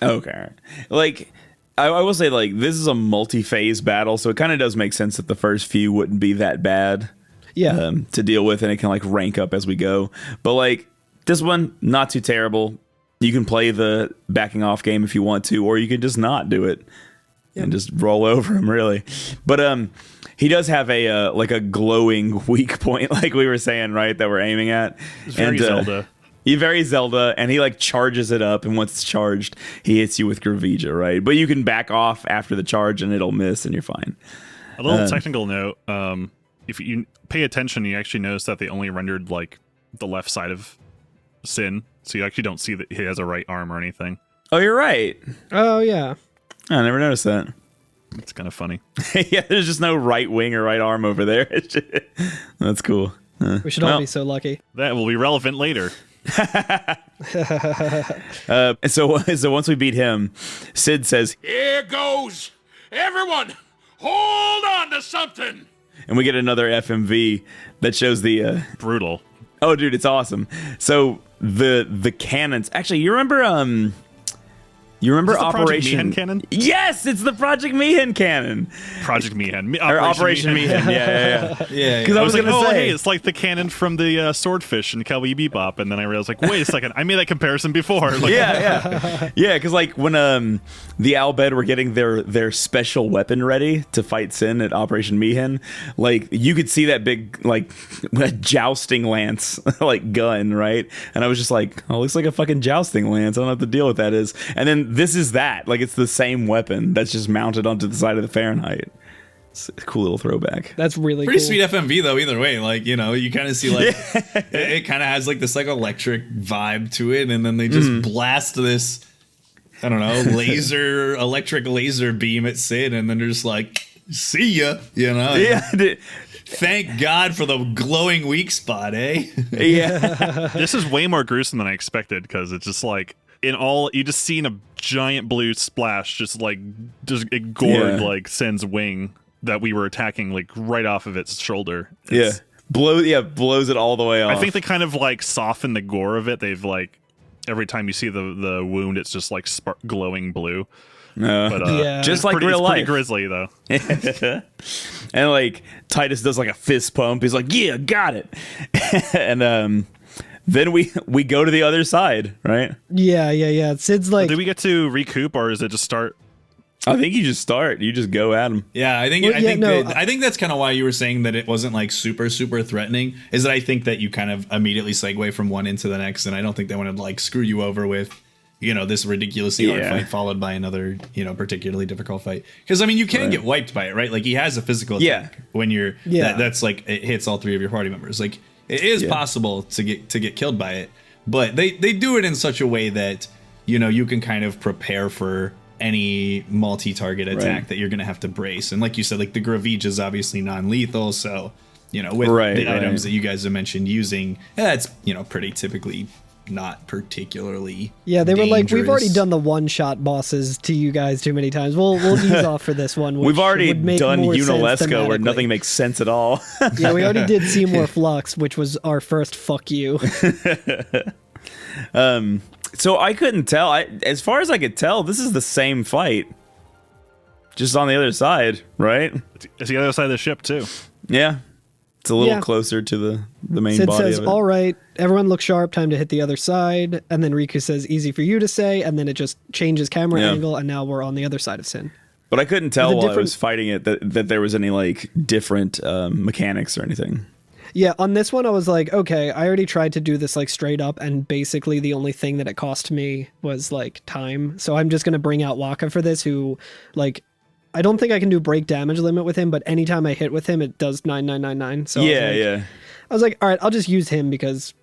C: Okay. Like, I will say, like, this is a multi-phase battle, so it kind of does make sense that the first few wouldn't be that bad to deal with, and it can like rank up as we go. But like, this one, not too terrible. You can play the backing off game if you want to, or you can just not do it and just roll over him, really. But he does have a like a glowing weak point, like we were saying, right, that we're aiming at.
D: It's very Zelda.
C: He's very Zelda, and he like charges it up, and once it's charged, he hits you with Gravija, right? But you can back off after the charge, and it'll miss, and you're fine.
D: A little technical note: if you pay attention, you actually notice that they only rendered like the left side of Sin, so you actually don't see that he has a right arm or anything.
C: Oh, you're right.
F: Oh yeah,
C: I never noticed that.
D: It's kind of funny.
C: Yeah, there's just no right wing or right arm over there. That's cool.
F: We should all be so lucky.
D: That will be relevant later.
C: So once we beat him, Sid says,
A: Here goes! Everyone, hold on to something!
C: and we get another FMV that shows the
D: Brutal.
C: Oh, dude, it's awesome. So the cannons. Actually, you remember Operation
D: Mihen cannon?
C: Yes, it's the Project Mihen cannon.
D: Project Mihen.
C: Or Operation Mihen. Yeah. Because
D: I
C: I
D: was
C: was
D: like,
C: gonna say,
D: hey, it's like the cannon from the Swordfish and Cowboy Bebop, and then I realized, like, wait a second, I made that comparison before. Like,
C: yeah. Because like when the Albed were getting their special weapon ready to fight Sin at Operation Mihen, like you could see that big like jousting lance like gun, right? And I was just like, oh, it looks like a fucking jousting lance. I don't know what the deal with that is. And then this is that, like, it's the same weapon that's just mounted onto the side of the Fahrenheit. It's a cool little throwback.
F: That's really
E: pretty
F: cool.
E: sweet FMV though. Either way, like, you know, you kind of see like it kind of has like this like electric vibe to it, and then they just blast this, I don't know, electric laser beam at Sid, and then they're just like, See ya. You know.
C: Yeah.
E: Thank God for the glowing weak spot, eh?
C: Yeah.
D: This is way more gruesome than I expected because it's just like you just seen a giant blue splash just it gored like Sin's wing that we were attacking like right off of its shoulder.
C: Blows it all the way off.
D: I think they kind of like soften the gore of it. They've like every time you see the wound, it's just like glowing blue. But
C: just like real
D: it's
C: life.
D: pretty grisly though.
C: And like Titus does like a fist pump. He's like, "Yeah, got it." And then we go to the other side, right?
F: Yeah. Sid's like,
D: Did we get to recoup or is it just start?
C: I think you just start. You just go at him.
E: Yeah, I think that's kind of why you were saying that it wasn't like super threatening. Is that I think that you kind of immediately segue from one into the next, and I don't think they want to like screw you over with, this ridiculously hard fight followed by another, particularly difficult fight. Because I mean, you can get wiped by it, right? Like he has a physical attack when you're that's like it hits all three of your party members. Like it is possible to get killed by it, but they do it in such a way that you can kind of prepare for any multi-target attack that you're going to have to brace. And like you said, like the Gravage is obviously non-lethal, so with the items that you guys have mentioned using, it's pretty typically not particularly
F: they were
E: dangerous.
F: like, we've already done the one-shot bosses to you guys too many times. We'll ease off for this one.
C: We've already done Unalesco where
F: thematically.
C: Nothing makes sense at all.
F: Yeah, we already did Seymour Flux, which was our first fuck you.
C: So I couldn't tell. As far as I could tell, this is the same fight, just on the other side, right?
D: It's the other side of the ship too.
C: Yeah, it's a little closer to the main
F: Sid
C: body
F: says,
C: of it.
F: "All right, everyone look sharp. Time to hit the other side." And then Riku says, "Easy for you to say." And then it just changes camera angle, and now we're on the other side of Sin.
C: But I couldn't tell while I was fighting it that there was any like different mechanics or anything.
F: Yeah, on this one, I was like, okay, I already tried to do this like straight up, and basically the only thing that it cost me was like time. So I'm just going to bring out Waka for this, who like, I don't think I can do break damage limit with him, but anytime I hit with him, it does 9999. So I was like, all right, I'll just use him because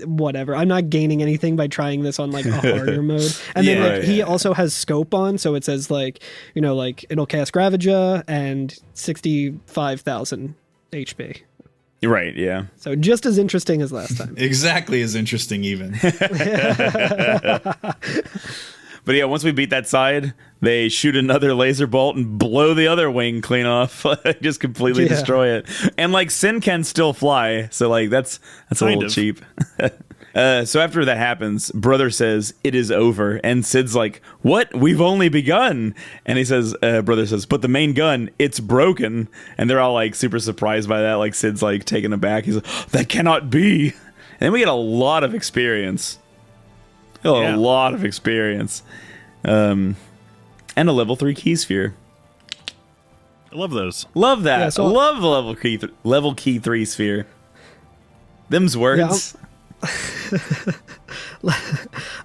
F: whatever. I'm not gaining anything by trying this on like a harder mode. And then he also has scope on, so it says like, like it'll cast Gravaja and 65,000 HP.
C: Right, yeah.
F: So just as interesting as last time.
E: Exactly as interesting, even.
C: But yeah, once we beat that side, they shoot another laser bolt and blow the other wing clean off. Just completely destroy it. And like Sin can still fly, so like that's a little cheap. So after that happens, Brother says, "It is over." And Sid's like, "What? We've only begun." And he says, Brother says, "But the main gun, it's broken." And they're all like super surprised by that. Like Sid's like taken aback. He's like, "That cannot be." And then we get a lot of experience. A lot of experience. And a level 3 key sphere.
D: I love those.
C: Love that.
F: Yeah, so
C: I love the level key 3 sphere. Them's words.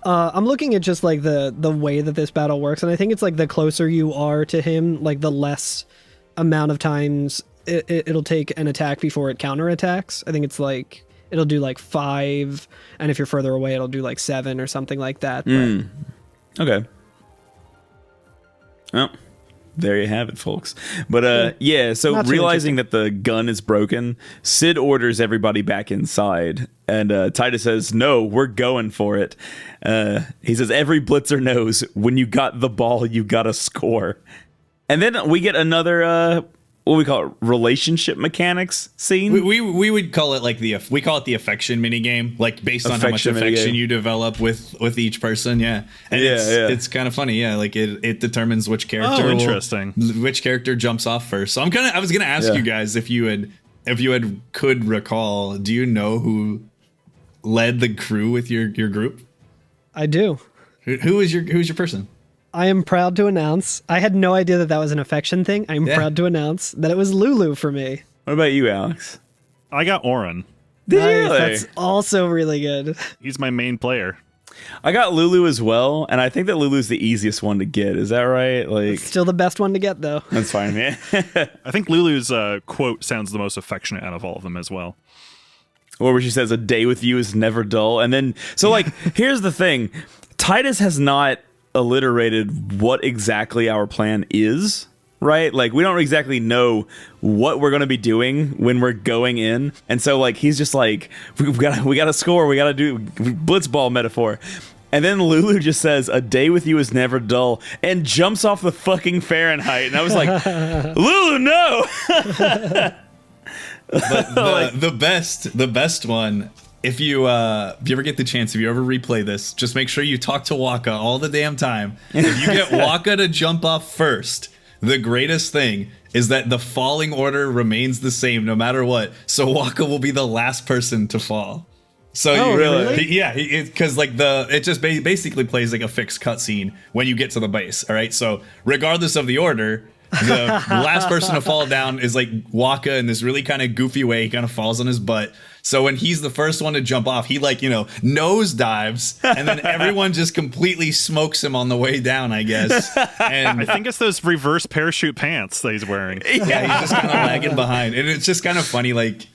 F: I'm looking at just like the way that this battle works, and I think it's like the closer you are to him, like the less amount of times it'll take an attack before it counterattacks. I think it's like it'll do like 5, and if you're further away, it'll do like 7 or something like that.
C: Okay. Well, there you have it, folks. But so realizing that the gun is broken, Sid orders everybody back inside, and Titus says, "No, we're going for it." He says, "Every blitzer knows when you got the ball, you got to score." And then we get another what we call it, relationship mechanics scene.
E: We would call it like we call it the affection minigame, like based on how much affection you develop with each person. Yeah, and it's kind of funny. Yeah, like it determines which character. Which character jumps off first. So I was gonna ask you guys if you could recall. Do you know who led the crew with your group?
F: I do.
E: Who's your person?
F: I am proud to announce, I had no idea that was an affection thing. I'm proud to announce that it was Lulu for me.
C: What about you, Alex?
D: I got Oren.
C: Really?
F: That's also really good.
D: He's my main player.
C: I got Lulu as well, and I think that Lulu's the easiest one to get. Is that right? Like,
F: still the best one to get, though.
C: That's fine, man.
D: I think Lulu's quote sounds the most affectionate out of all of them as well.
C: Or where she says, "A day with you is never dull." And then, so like, here's the thing. Titus has not alliterated what exactly our plan is. right? Like we don't exactly know what we're going to be doing when we're going in. And so like he's just like we got to score, we got to do blitzball metaphor. And then Lulu just says, "A day with you is never dull," and jumps off the fucking Fahrenheit. And I was like, Lulu, no.
E: But the best one, if you ever get the chance, if you ever replay this, just make sure you talk to Waka all the damn time. If you get Waka to jump off first, the greatest thing is that the falling order remains the same no matter what. So Waka will be the last person to fall. So
F: really?
E: Yeah, because like it just basically plays like a fixed cutscene when you get to the base. All right, so regardless of the order, the last person to fall down is like Waka in this really kind of goofy way. He kind of falls on his butt. So when he's the first one to jump off, he like nose dives, and then everyone just completely smokes him on the way down, I guess. And
D: I think it's those reverse parachute pants that he's wearing.
E: yeah, he's just kind of lagging behind, and it's just kind of funny, like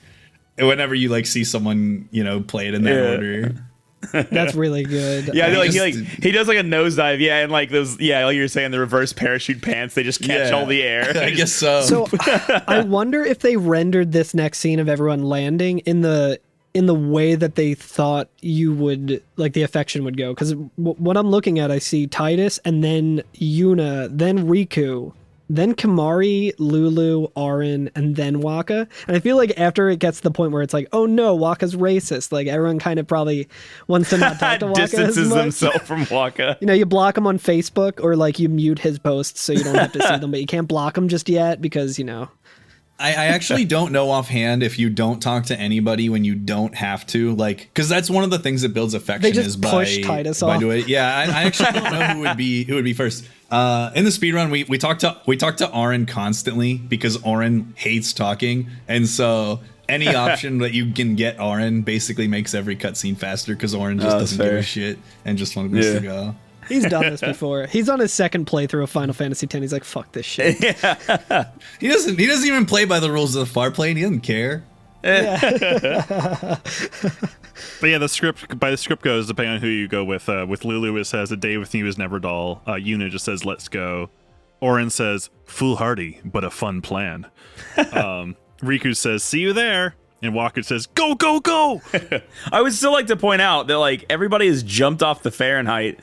E: whenever you like see someone play it in that order.
F: That's really good.
C: Yeah, he does like a nosedive, and like those, like you're saying, the reverse parachute pants, they just catch all the air.
E: I guess so.
F: So I wonder if they rendered this next scene of everyone landing in the way that they thought you would, like the affection would go. Because what I'm looking at, I see Titus and then Yuna, then Riku, then Kamari, Lulu, Auron, and then Waka. And I feel like after it gets to the point where it's like, oh no, Waka's racist, like everyone kind of probably wants to not talk to Waka
C: distances
F: as much.
C: themselves from Waka.
F: You block him on Facebook, or like you mute his posts so you don't have to see them, but you can't block him just yet because
E: I actually don't know offhand if you don't talk to anybody when you don't have to, like, because that's one of the things that builds affection.
F: They just
E: is
F: push
E: by
F: Titus
E: by
F: off.
E: doing it. Yeah, I actually don't know who would be first. In the speedrun, we talk to Auron constantly because Auron hates talking, and so any option that you can get Auron basically makes every cutscene faster because Auron just doesn't give a shit and just wants to go.
F: He's done this before. He's on his second playthrough of Final Fantasy X. He's like, fuck this shit.
E: He doesn't even play by the rules of the far plane. He doesn't care.
D: But yeah, the script goes, depending on who you go with Lulu, it says, "A day with you is never dull." Yuna just says, "Let's go." Auron says, "Foolhardy, but a fun plan." Riku says, "See you there." And Walker says, "Go, go, go!"
C: I would still like to point out that like everybody has jumped off the Fahrenheit,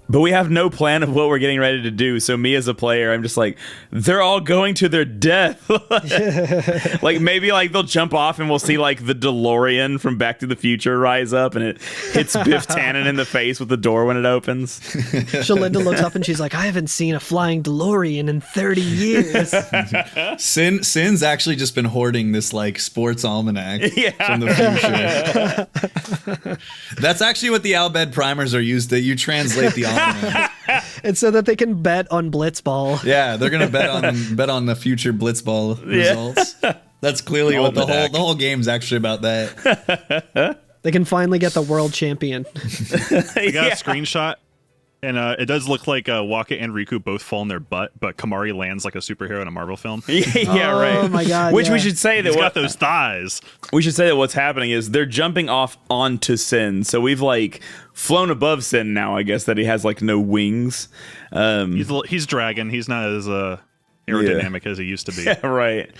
C: but we have no plan of what we're getting ready to do. So me as a player, I'm just like, they're all going to their death. Like maybe like they'll jump off and we'll see like the DeLorean from Back to the Future rise up and it hits Biff Tannen in the face with the door when it opens.
F: Shalinda looks up and she's like, I haven't seen a flying DeLorean in 30 years.
E: Sin's actually just been hoarding this like sports almanac from the future. That's actually what the Albed primers are used to. You translate the almanac.
F: It's so that they can bet on Blitzball.
E: Yeah, they're gonna bet on the future Blitzball results. That's clearly what the whole game's actually about. That
F: they can finally get the world champion.
D: I got a screenshot, and it does look like Waka and Riku both fall in their butt, but Kamari lands like a superhero in a Marvel film.
C: Right.
F: Oh my god!
C: Which we should say that
D: He's got those thighs.
C: We should say that what's happening is they're jumping off onto Sin. So we've like flown above Sin now. I guess that he has like no wings.
D: He's dragon. He's not as aerodynamic as he used to be.
C: Right.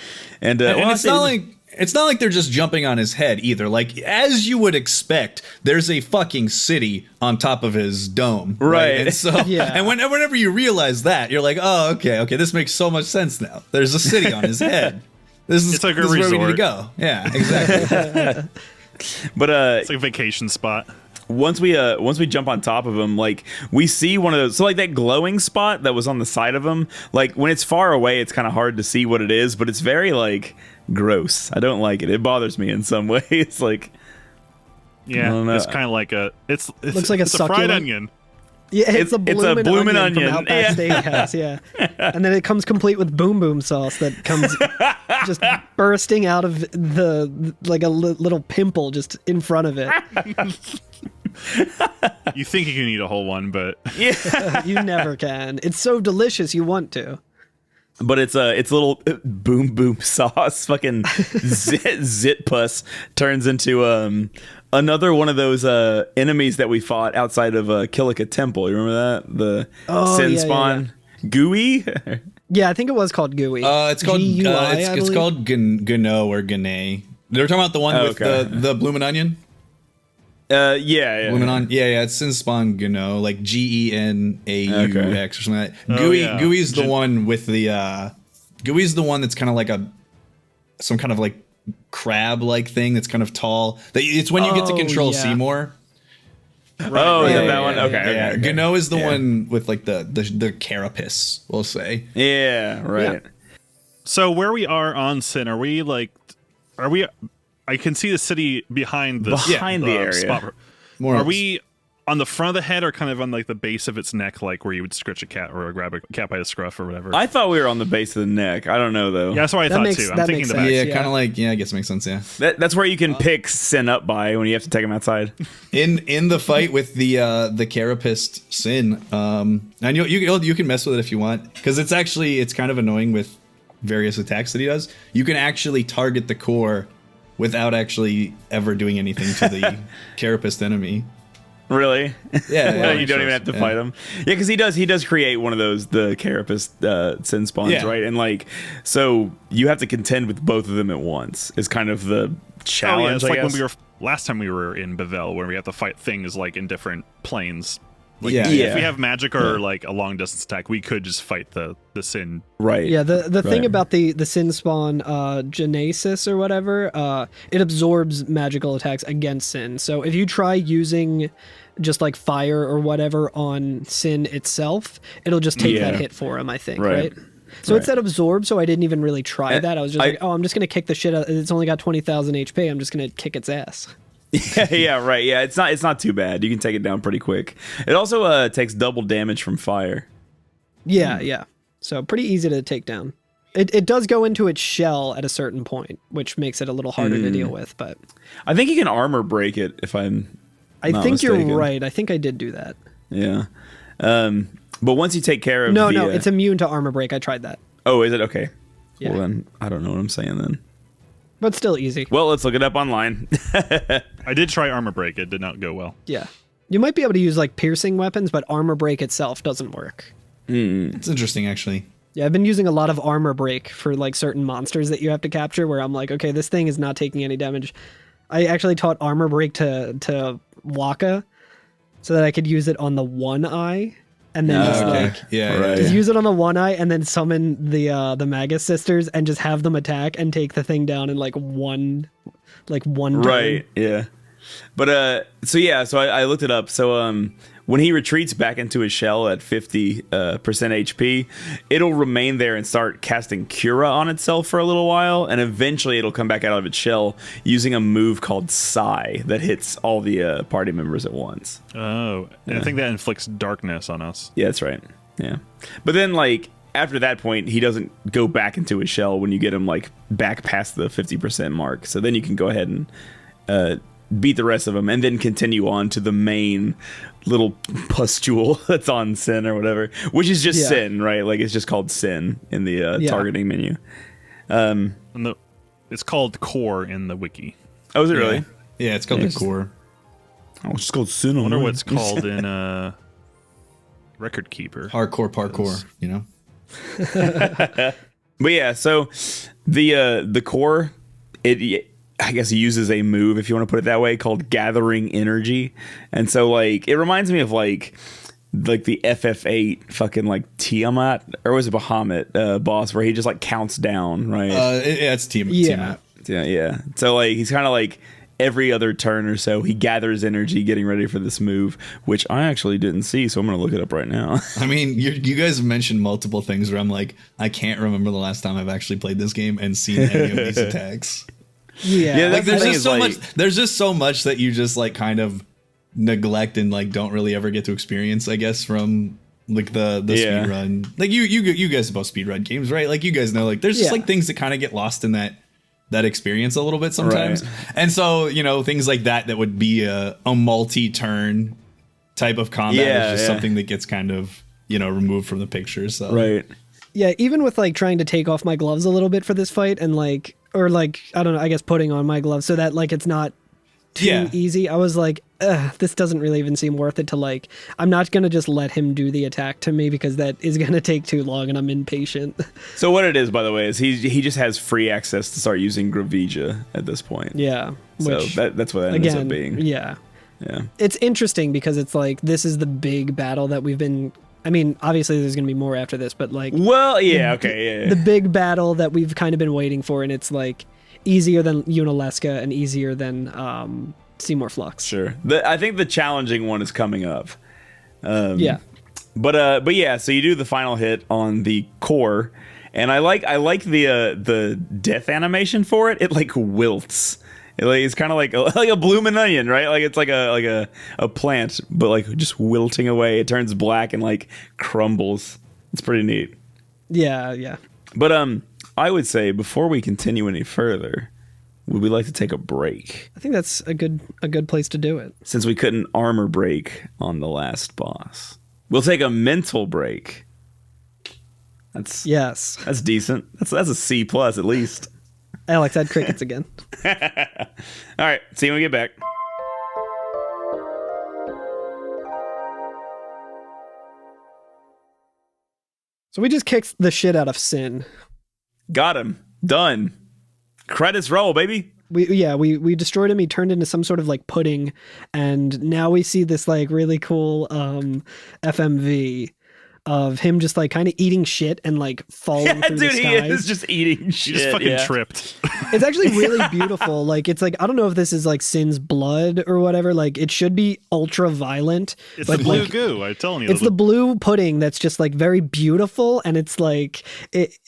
C: And
E: it's not like they're just jumping on his head either. Like, as you would expect, there's a fucking city on top of his dome.
C: Right.
E: And so, and whenever you realize that, you're like, oh, okay, this makes so much sense now. There's a city on his head.
D: It's like a resort.
E: Where we need to go. Yeah, exactly.
C: But
D: it's like a vacation spot.
C: Once we jump on top of him, like we see one of those, so like that glowing spot that was on the side of him, like when it's far away it's kind of hard to see what it is, but it's very like gross. I don't like it. It bothers me in some ways. Like,
D: it's kind of like it
F: looks like a
D: fried
F: succulent
D: onion.
F: Yeah, it's a bloomin' onion from Outback
C: Yeah.
F: Steakhouse, yeah. And then it comes complete with boom boom sauce that comes just bursting out of the like a little pimple just in front of it.
D: You think you can eat a whole one, but
F: You never can. It's so delicious you want to.
C: But it's little boom boom sauce fucking zit puss turns into another one of those enemies that we fought outside of Kilika Temple. You remember that? The Sin spawn? Gooey?
F: Yeah, I think it was called GUI.
E: It's called
F: GUI, I
E: it's
F: believe.
E: called Gano or Gane. They're talking about the one with
C: Okay.
E: the bloomin' onion.
C: Yeah.
E: Bloomin' onion. Yeah. It's Sin Spawn Gano, like GENAUX or something like that.
D: Oh, yeah.
E: Gooey's the one with the Gooey's the one that's kind of like some kind of like crab like thing that's kind of tall. It's when you get to
F: Oh,
E: control
F: yeah.
E: Seymour.
C: That one. Okay.
E: Yeah.
C: Okay.
E: Gano is the one with like the carapace, we'll say.
C: Yeah. Right.
D: So where we are on Sin, are we? I can see the city behind the
C: Behind the area.
D: spot.
E: More
D: Are we on the front of the head or kind of on like the base of its neck, like where you would scratch a cat or grab a cat by the scruff or whatever?
C: I thought we were on the base of the neck. I don't know though.
D: Yeah, that's what I
F: That
D: thought
F: makes-
D: too. I'm
F: that
D: thinking
F: makes
D: the
F: sense.
D: back.
E: Yeah, kind of like I guess it makes sense. Yeah.
C: That's where you can pick Sin up by when you have to take him outside.
E: In the fight with the carapist Sin, and you can mess with it if you want, because it's kind of annoying with various attacks that he does. You can actually target the core without actually ever doing anything to the carapist enemy.
C: Really?
E: Yeah,
C: You don't even have to fight him. Yeah, because he does create one of those, the Carapace Sin spawns,
E: Yeah.
C: right? And like, so you have to contend with both of them at once. Is kind of the challenge.
D: Oh yeah, it's
C: I
D: like when
C: guess.
D: we were last time we were in Bevel, where we have to fight things like in different planes. Like,
E: Yeah.
D: if we have magic or like a long distance attack, we could just fight the Sin.
C: right.
F: Yeah, the thing
C: Right.
F: about the Sin Spawn Genesis or whatever, it absorbs magical attacks against Sin. So if you try using just like fire or whatever on Sin itself, it'll just take that
C: Yeah.
F: hit for him, I think,
C: Right.
F: right? So it said absorb, so I didn't even really try
C: I-
F: that. I was just
C: I-
F: like, oh, I'm just gonna kick the shit out. It's only got 20,000 HP. I'm just gonna kick its ass.
C: Yeah, right. Yeah, it's not too bad. You can take it down pretty quick. It also takes double damage from fire.
F: Yeah, yeah. So pretty easy to take down. It does go into its shell at a certain point, which makes it a little harder to deal with. But
C: I think you can armor break it if I'm.
F: I
C: not
F: think
C: mistaken.
F: you're right. I think I did do that.
C: Yeah. But once you take care of
F: No,
C: the,
F: it's immune to armor break. I tried that.
C: oh, is it okay?
F: Yeah.
C: Well then, I don't know what I'm saying then.
F: But still easy.
C: Well, let's look it up online.
D: I did try armor break; it did not go well.
F: Yeah. You might be able to use like piercing weapons, but armor break itself doesn't work.
E: It's interesting, actually.
F: Yeah, I've been using a lot of armor break for like certain monsters that you have to capture where I'm like, okay, this thing is not taking any damage. I actually taught armor break to Waka so that I could use it on the one eye and then just
E: Okay.
F: like
E: Yeah,
C: Right.
F: just use it on the one eye and then summon the Magus sisters and just have them attack and take the thing down in like one turn.
C: Right. Yeah. But so I looked it up. So when he retreats back into his shell at 50% HP, it'll remain there and start casting Cura on itself for a little while, and eventually it'll come back out of its shell using a move called Sigh that hits all the party members at once.
D: Oh, and I think that inflicts darkness on us.
C: Yeah, that's right. Yeah. But then like after that point, he doesn't go back into his shell when you get him like back past the 50% mark. So then you can go ahead and beat the rest of them and then continue on to the main little pustule that's on Sin or whatever, which is just
F: Yeah.
C: Sin, right? Like it's just called Sin in the
F: Yeah.
C: targeting menu.
D: And it's called Core in the wiki.
C: Oh, is it really?
E: Yeah, it's called the core.
C: Oh, it's just called Sin.
D: I wonder what it's called in Record Keeper.
E: Hardcore parkour, you know?
C: But yeah, so the core, I guess he uses a move, if you want to put it that way, called Gathering Energy. And so like it reminds me of like the FF8 fucking like Tiamat, or was it Bahamut boss, where he just like counts down, right?
E: It's team.
F: Yeah.
C: Yeah. So like he's kind of like every other turn or so he gathers energy getting ready for this move, which I actually didn't see, so I'm gonna look it up right now.
E: I mean, you guys have mentioned multiple things where I'm like, I can't remember the last time I've actually played this game and seen any of these attacks.
F: Yeah.
C: Yeah,
E: Like,
C: The
E: there's
C: thing
E: just
C: is,
E: so
C: like-
E: much. There's just so much that you just like kind of neglect and like don't really ever get to experience, I guess, from like the
C: Yeah.
E: speed run. Like you guys both speed run games, right? Like you guys know, like there's just
F: Yeah.
E: like things that kind of get lost in that experience a little bit sometimes.
C: Right.
E: And so, things like that would be a multi-turn type of combat
C: Yeah,
E: is just
C: yeah.
E: something that gets kind of, removed from the picture. So
C: Right.
F: Yeah, even with like trying to take off my gloves a little bit for this fight and like, or like, I don't know, I guess putting on my gloves so that like it's not too
E: Yeah.
F: easy. I was like, this doesn't really even seem worth it to like, I'm not going to just let him do the attack to me because that is going to take too long and I'm impatient.
C: So what it is, by the way, is he just has free access to start using Gravija at this point.
F: Yeah.
C: So
F: Which,
C: that's what that ends up being.
F: Yeah.
C: Yeah.
F: It's interesting because it's like, this is the big battle that we've been, I mean, obviously there's going to be more after this, but like,
C: Well, yeah, okay, yeah.
F: the big battle that we've kind of been waiting for, and it's like easier than Unalesca and easier than Seymour Flux.
C: Sure. I think the challenging one is coming up.
F: Yeah.
C: But yeah, so you do the final hit on the core, and I like the death animation for it. It like wilts. It's kind of like a blooming onion, right? Like it's like a plant, but like just wilting away. It turns black and like crumbles. It's pretty neat.
F: Yeah.
C: But I would say before we continue any further, would we like to take a break?
F: I think that's a good place to do it.
C: Since we couldn't armor break on the last boss, we'll take a mental break. That's decent. That's a C plus at least.
F: Alex had crickets again.
C: All right, see you when we get back.
F: So we just kicked the shit out of Sin.
C: Got him. Done. Credits roll, baby.
F: We destroyed him. He turned into some sort of like pudding, and now we see this like really cool FMV of him just like kind of eating shit and like falling through the skies.
C: He is just eating shit.
D: He just fucking tripped.
F: It's actually really beautiful. Like it's like, I don't know if this is like Sin's blood or whatever. Like it should be ultra violent.
D: It's
F: but
D: the blue
F: like,
D: goo. I'm telling you.
F: It's the blue pudding that's just like very beautiful, and it's like it.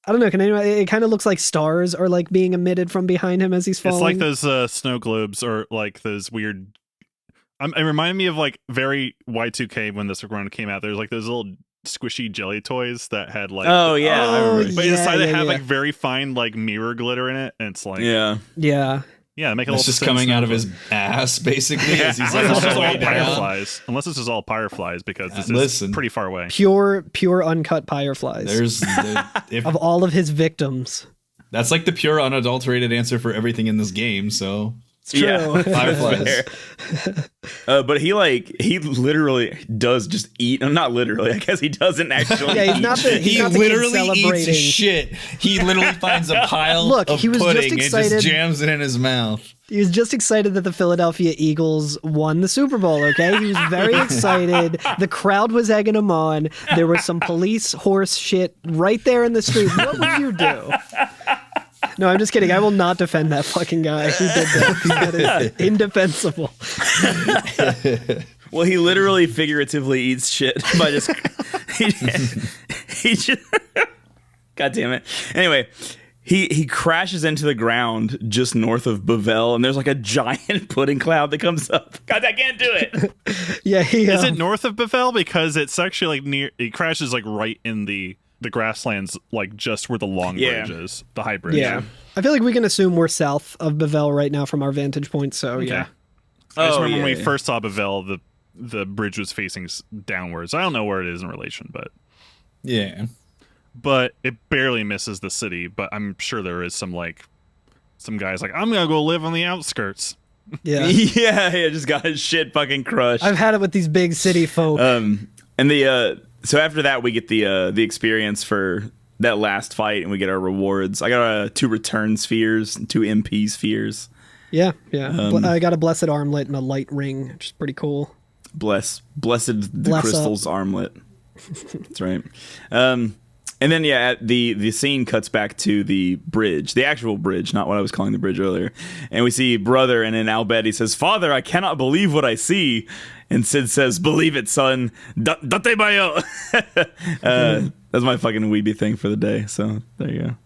F: I don't know. It kind of looks like stars are like being emitted from behind him as he's falling.
D: It's like those snow globes or like those weird. It reminded me of like very Y2K when this one came out. There's like those little squishy jelly toys that had like.
C: Oh yeah, I remember.
D: But inside they have like very fine like mirror glitter in it, and it's like
F: yeah.
D: Make it
E: it's just coming out of his ass, basically. As he's like,
D: unless it's all fireflies. Unless this is all fireflies, because this is pretty far away.
F: Pure uncut fireflies. Of all of his victims.
E: That's like the pure, unadulterated answer for everything in this game. So
F: it's true.
C: Yeah,
E: fireflies.
C: But he literally does just eat. Not literally. I guess he doesn't actually.
F: Yeah, he's not the
E: literally
F: kid celebrating.
E: eats shit. He literally finds a pile of
F: he was
E: pudding
F: just
E: and just jams it in his mouth.
F: He was just excited that the Philadelphia Eagles won the Super Bowl, okay? He was very excited. The crowd was egging him on. There was some police horse shit right there in the street. What would you do? No, I'm just kidding. I will not defend that fucking guy who did that. That is indefensible.
C: Well, he literally figuratively eats shit by just he just God damn it. Anyway, he crashes into the ground just north of Bavel, and there's like a giant pudding cloud that comes up. God, I can't do it.
F: Yeah,
D: is it north of Bavel? Because it's actually like near. It crashes like right in the grasslands, like just where the long bridge is, the high bridge.
F: Yeah, I feel like we can assume we're south of Bavel right now from our vantage point. So
D: okay.
F: Yeah.
D: I just remember when we first saw Bavel, the bridge was facing downwards. I don't know where it is in relation, but
E: yeah.
D: But it barely misses the city. But I'm sure there is some guys like, I'm gonna go live on the outskirts.
F: Yeah.
C: yeah, just got his shit fucking crushed.
F: I've had it with these big city folk.
C: And so after that we get the experience for that last fight, and we get our rewards. I got 2 return spheres, 2 MP spheres.
F: Yeah. I got a blessed armlet and a light ring, which is pretty cool.
C: Blessed the crystal's armlet. That's right. And then the scene cuts back to the bridge, the actual bridge, not what I was calling the bridge earlier. And we see Brother, and in Albed he says, "Father, I cannot believe what I see." And Sid says, "Believe it, son. Date bayo." That's my fucking weeby thing for the day. So there you go.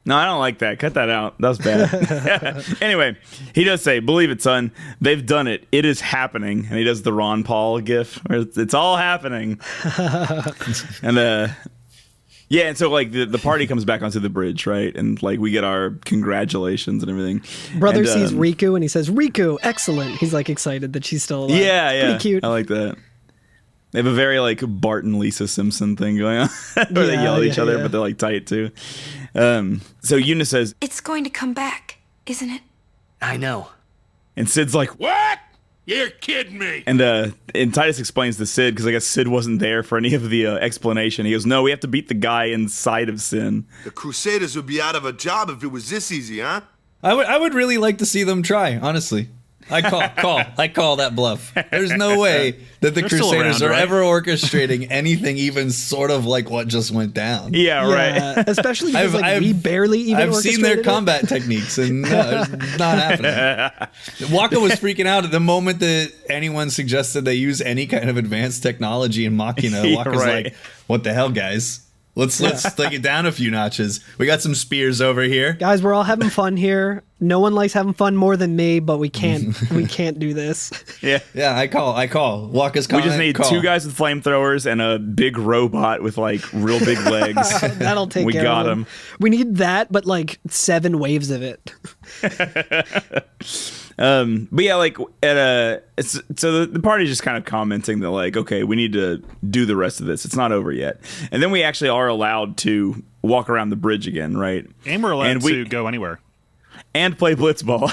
C: No, I don't like that. Cut that out. That was bad. Anyway, he does say, "Believe it, son. They've done it. It is happening." And he does the Ron Paul gif, where it's all happening. And and so like the party comes back onto the bridge, right? And like we get our congratulations and everything.
F: Brother sees Riku and he says, "Riku, excellent." He's like excited that she's still alive.
C: Yeah.
F: Pretty cute.
C: I like that. They have a very like Bart and Lisa Simpson thing going on, where they yell at each other, but they're like tight too. So Yuna says,
G: "It's going to come back, isn't it?"
B: I know.
C: And Sid's like,
A: What? You're kidding me.
C: and Titus explains to Sid, because I guess Sid wasn't there for any of the explanation. He goes, no, we have to beat the guy inside of Sin.
G: The Crusaders would be out of a job if it was this easy, huh?
E: I would really like to see them try, honestly. I call that bluff. There's no way that the
D: They're still
E: Crusaders
D: around,
E: are
D: right?
E: ever orchestrating anything even sort of like what just went down.
C: Yeah, right.
F: Especially because we barely even
E: I've seen their
F: orchestrated it.
E: combat techniques, and no, it's not happening. Waka was freaking out at the moment that anyone suggested they use any kind of advanced technology in Machina.
C: Yeah,
E: Waka's
C: right.
E: like, "What the hell, guys? Let's take it down a few notches. We got some spears over here."
F: Guys, we're all having fun here. No one likes having fun more than me, but we can't do this.
C: Yeah.
E: Yeah, I call. Waka's
C: We
E: comment,
C: just need
E: call.
C: 2 guys with flamethrowers and a big robot with like real big legs.
F: That'll take
C: We
F: care
C: got
F: of
C: him.
F: We need that, but like 7 waves of it.
C: But yeah, like so the party's just kind of commenting that like, okay, we need to do the rest of this. It's not over yet. And then we actually are allowed to walk around the bridge again, right?
D: And we're allowed
C: And we-
D: to go anywhere.
C: And play blitzball.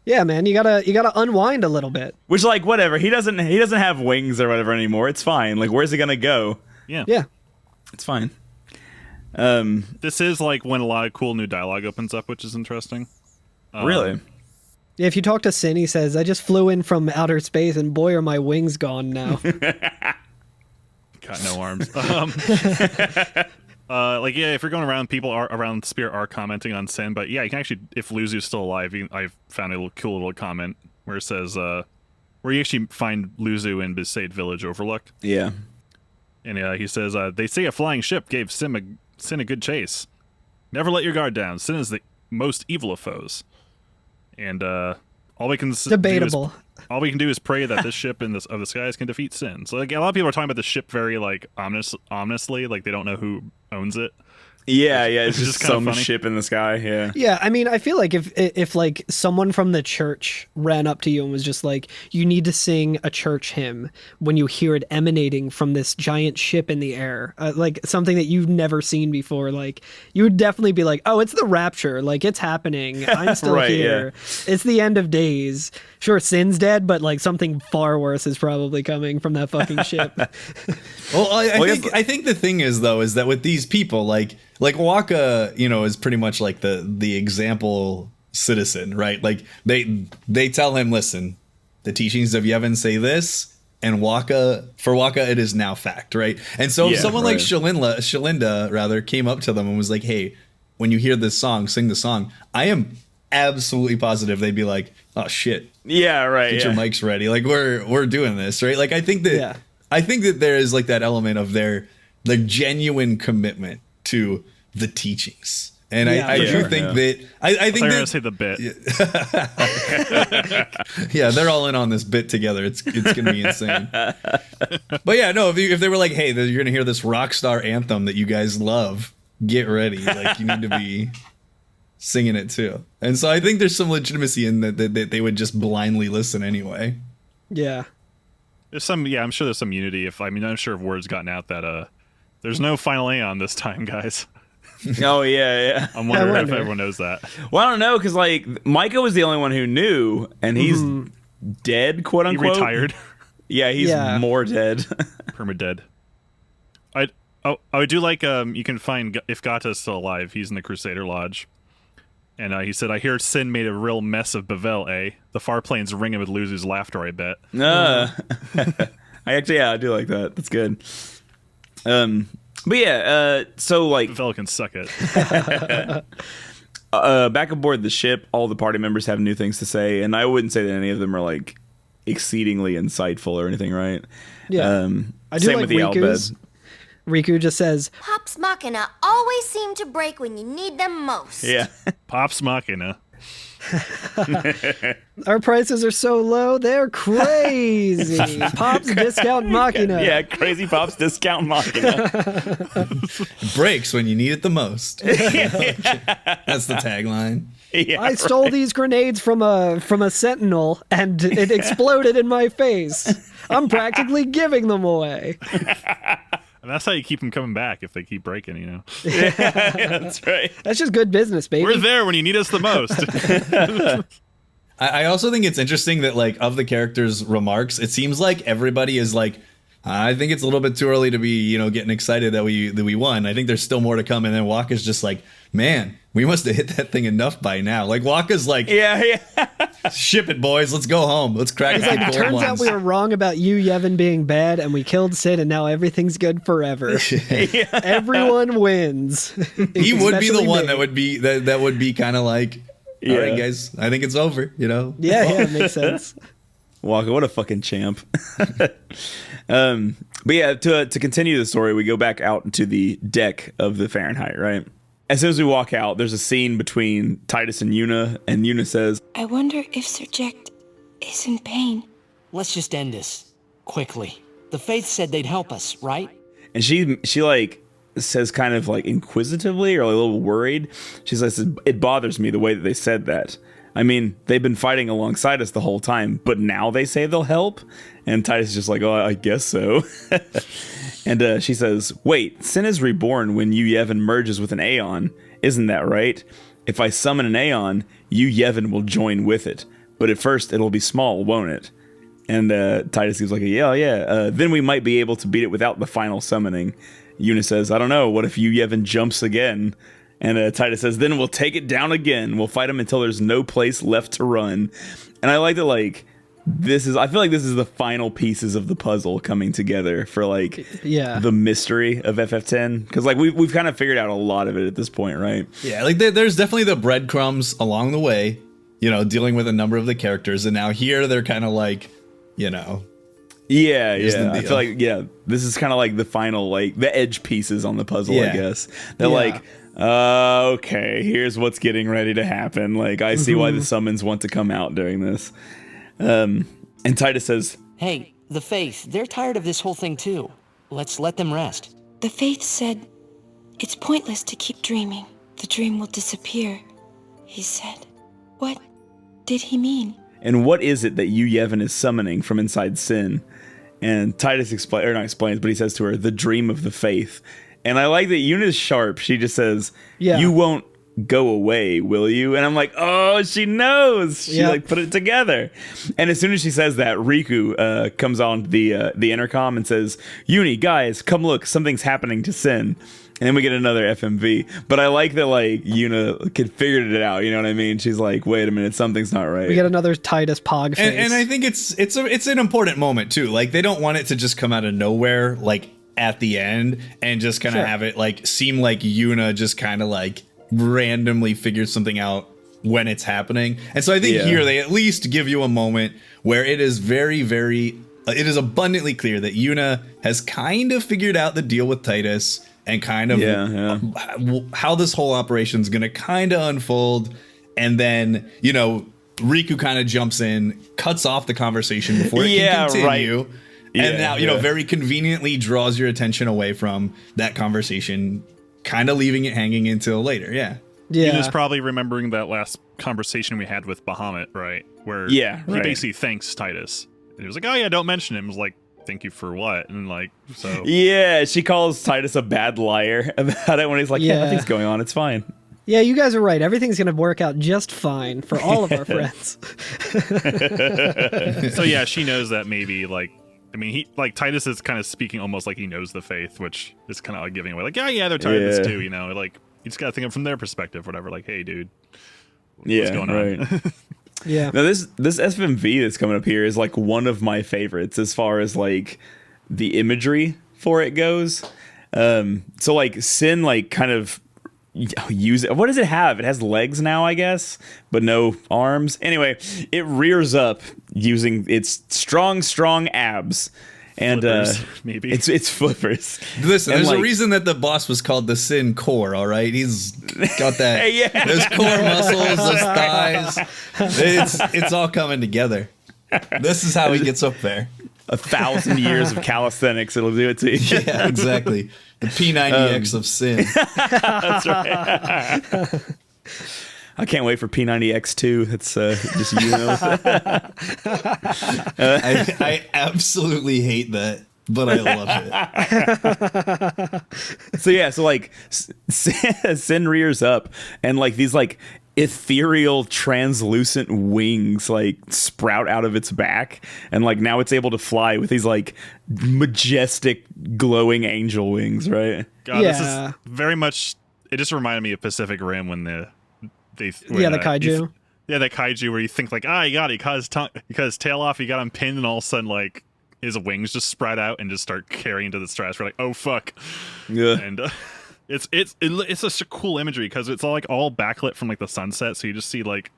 F: Yeah, man, you gotta unwind a little bit.
C: Which like whatever. He doesn't have wings or whatever anymore. It's fine. Like where's he gonna go?
D: Yeah.
F: Yeah.
C: It's fine.
D: This is like when a lot of cool new dialogue opens up, which is interesting.
C: Really?
F: Yeah, if you talk to Sin, he says, I just flew in from outer space and boy are my wings gone now.
D: Got no arms. Like, yeah, if you're going around, people are around Spirit are commenting on Sin, but yeah, you can actually, if Luzu's still alive, I found a cool little comment where it says, where you actually find Luzu in Besaid Village Overlook.
C: Yeah.
D: And he says, they say a flying ship gave Sin a good chase. Never let your guard down. Sin is the most evil of foes. And all we can
F: Debatable.
D: all we can do is pray that this ship of the skies can defeat Sin. So like a lot of people are talking about the ship very like ominously, like they don't know who owns it.
C: Yeah, it's
D: Which
C: just
D: is kinda
C: some
D: funny.
C: ship in the sky. Yeah.
F: Yeah, I mean, I feel like if like someone from the church ran up to you and was just like, you need to sing a church hymn when you hear it emanating from this giant ship in the air, like something that you've never seen before, like you would definitely be like, oh, it's the rapture, like it's happening, I'm still
C: Right,
F: here, it's the end of days. Sure, Sin's dead, but like something far worse is probably coming from that fucking ship.
E: Well, I think the thing is though is that with these people like Waka, is pretty much like the example citizen, right? Like they tell him, listen, the teachings of Yevon say this, and for Waka it is now fact, right? And so if
C: Yeah,
E: someone
C: right.
E: like Shalinda rather came up to them and was like, hey, when you hear this song, sing the song, I am absolutely positive they'd be like, oh shit,
C: Yeah, right.
E: get your mics ready, like we're doing this, right? Like I think that there is like that element of their genuine commitment to the teachings, and
F: Yeah,
E: I
F: for
E: do
F: sure.
E: think that I think
D: They're
E: that
D: gonna say the bit.
E: yeah, they're all in on this bit together. It's gonna be insane. But yeah, no, if they were like, hey, you're gonna hear this rock star anthem that you guys love, get ready, like you need to be singing it too. And so I think there's some legitimacy in that they would just blindly listen anyway.
F: Yeah.
D: There's some, I'm sure there's some unity. I'm sure if word's gotten out that there's no final Aeon this time, guys.
C: Oh yeah.
D: I'm wondering if
F: wonder.
D: everyone knows that.
C: Well, I don't know, because like Micah was the only one who knew, and he's dead, quote
D: He
C: unquote.
D: retired,
C: Yeah, he's
F: Yeah.
C: more dead.
D: perma-dead. I do like you can find if Gata's still alive. He's in the Crusader Lodge, and he said, "I hear Sin made a real mess of Bevel. The far plains ringing with Luzu's laughter. I bet."
C: I do like that. That's good. But yeah, so like
D: Bevel can suck it.
C: back aboard the ship, all the party members have new things to say, and I wouldn't say that any of them are like exceedingly insightful or anything, right?
F: Yeah. I do
C: same
F: like
C: with the
F: Riku's.
C: Albed.
F: Riku just says,
H: Pops Machina always seem to break when you need them most.
C: Yeah.
D: Pops Machina.
F: our prices are so low, they're crazy. Pops discount Machina.
C: Yeah, Crazy Pop's discount Machina.
E: It breaks when you need it the most. That's the tagline.
C: Yeah,
F: I stole these grenades from a sentinel and it exploded in my face. I'm practically giving them away.
D: And that's how you keep them coming back if they keep breaking, you know.
C: Yeah, that's right.
F: That's just good business, baby.
D: We're there when you need us the most.
E: I also think it's interesting that, like, of the characters' remarks, it seems like everybody is like, I think it's a little bit too early to be, you know, getting excited that we won. I think there's still more to come. And then Waka's just like, man, we must have hit that thing enough by now. Like, Waka's like,
C: Yeah.
E: ship it, boys. Let's go home. Let's crack
F: It's
E: some
F: like,
E: cold
F: turns
E: ones.
F: out we were wrong about you, Yevon, being bad, and we killed Sid, and now everything's good forever. Everyone wins.
E: He would be the
F: Especially
E: one
F: me.
E: that would be kind of like, all right, guys, I think it's over, you know?
F: Yeah, it makes sense.
C: Waka, what a fucking champ. But yeah, to continue the story, we go back out into the deck of the Fahrenheit, right? As soon as we walk out, there's a scene between Titus and Yuna says,
I: I wonder if Sir Jack is in pain.
J: Let's just end this. Quickly. The Faith said they'd help us, right?
C: and she like says kind of like inquisitively or a little worried. She says, it bothers me the way that they said that. I mean, they've been fighting alongside us the whole time, but now they say they'll help? And Titus is just like, oh, I guess so. And she says, wait, Sin is reborn when Yu Yevon merges with an Aeon. Isn't that right? If I summon an Aeon, Yu Yevon will join with it. But at first, it'll be small, won't it? And Titus gives like a, yeah. Then we might be able to beat it without the final summoning. Yuna says, I don't know, what if Yu Yevon jumps again? And Titus says, then we'll take it down again. We'll fight him until there's no place left to run. And I like that, like, I feel like this is the final pieces of the puzzle coming together for, like, the mystery of FF10. Because, like, we've kind of figured out a lot of it at this point, right?
E: Yeah, like, there's definitely the breadcrumbs along the way, you know, dealing with a number of the characters. And now here they're kind of like, you know.
C: Yeah. I feel like, this is kind of like the final, like, the edge pieces on the puzzle, I guess. They're like, okay, here's what's getting ready to happen. Like, I see why the summons want to come out during this. And Titus says,
J: hey, the Faith, they're tired of this whole thing too. Let's let them rest.
I: The Faith said, it's pointless to keep dreaming. The dream will disappear, he said. What did he mean?
C: And what is it that Yu Yevon is summoning from inside Sin? And Titus explains, but he says to her, the dream of the Faith. And I like that Yuna's sharp. She just says, you won't go away, will you? And I'm like, oh, she knows. She like put it together. And as soon as she says that, Riku comes on the intercom and says, Uni, guys, come look, something's happening to Sin. And then we get another FMV. But I like that, like, Yuna figured it out. You know what I mean? She's like, wait a minute, something's not right.
F: We get another Titus Pog face.
E: And I think it's an important moment too. Like, they don't want it to just come out of nowhere, like at the end, and just kind of have it like seem like Yuna just kind of like randomly figured something out when it's happening. And so I think here they at least give you a moment where it is very, very, it is abundantly clear that Yuna has kind of figured out the deal with Titus and kind of how this whole operation is going to kind of unfold. And then, you know, Riku kind of jumps in, cuts off the conversation before it can continue. Right. And now, you know, very conveniently draws your attention away from that conversation, kind of leaving it hanging until later. Yeah.
D: Yuna's probably remembering that last conversation we had with Bahamut, right? Where he basically thanks Titus. And he was like, oh yeah, don't mention him. It was like, thank you for what? And like, so.
C: Yeah, she calls Titus a bad liar about it when he's like, nothing's going on. It's fine.
F: Yeah, you guys are right. Everything's going to work out just fine for all of our friends.
D: So yeah, she knows that maybe like, I mean, he like Titus is kind of speaking almost like he knows the Faith, which is kind of like giving away like, yeah, they're tired of this too, you know, like you just got to think of it from their perspective, whatever. Like, hey, dude, what's going on?
F: Yeah.
C: Now this FMV that's coming up here is like one of my favorites as far as like the imagery for it goes. So like Sin like kind of use it. What does it have? It has legs now, I guess, but no arms. Anyway, it rears up using its strong abs. And
D: flippers, maybe
C: it's flippers.
E: Listen, there's a reason that the boss was called the Sin Core. All right, he's got that. Those core muscles, those thighs. It's all coming together. This is how he gets up there.
C: 1,000 years of calisthenics, it'll do it to you.
E: Yeah, exactly. The P90X of Sin.
C: That's right. I can't wait for P90X2. It's just, you know.
E: I absolutely hate that. but I love it.
C: So like Sin rears up and like these like ethereal translucent wings like sprout out of its back, and like now it's able to fly with these like majestic glowing angel wings, right?
D: God, this is very much, it just reminded me of Pacific Rim when the
F: kaiju.
D: The kaiju where you think like, he got it, he cut his tail off, he got him pinned, and all of a sudden like his wings just spread out and just start carrying to the stratosphere. Like, oh fuck.
C: Yeah.
D: And it's such a cool imagery because it's all backlit from like the sunset, so you just see like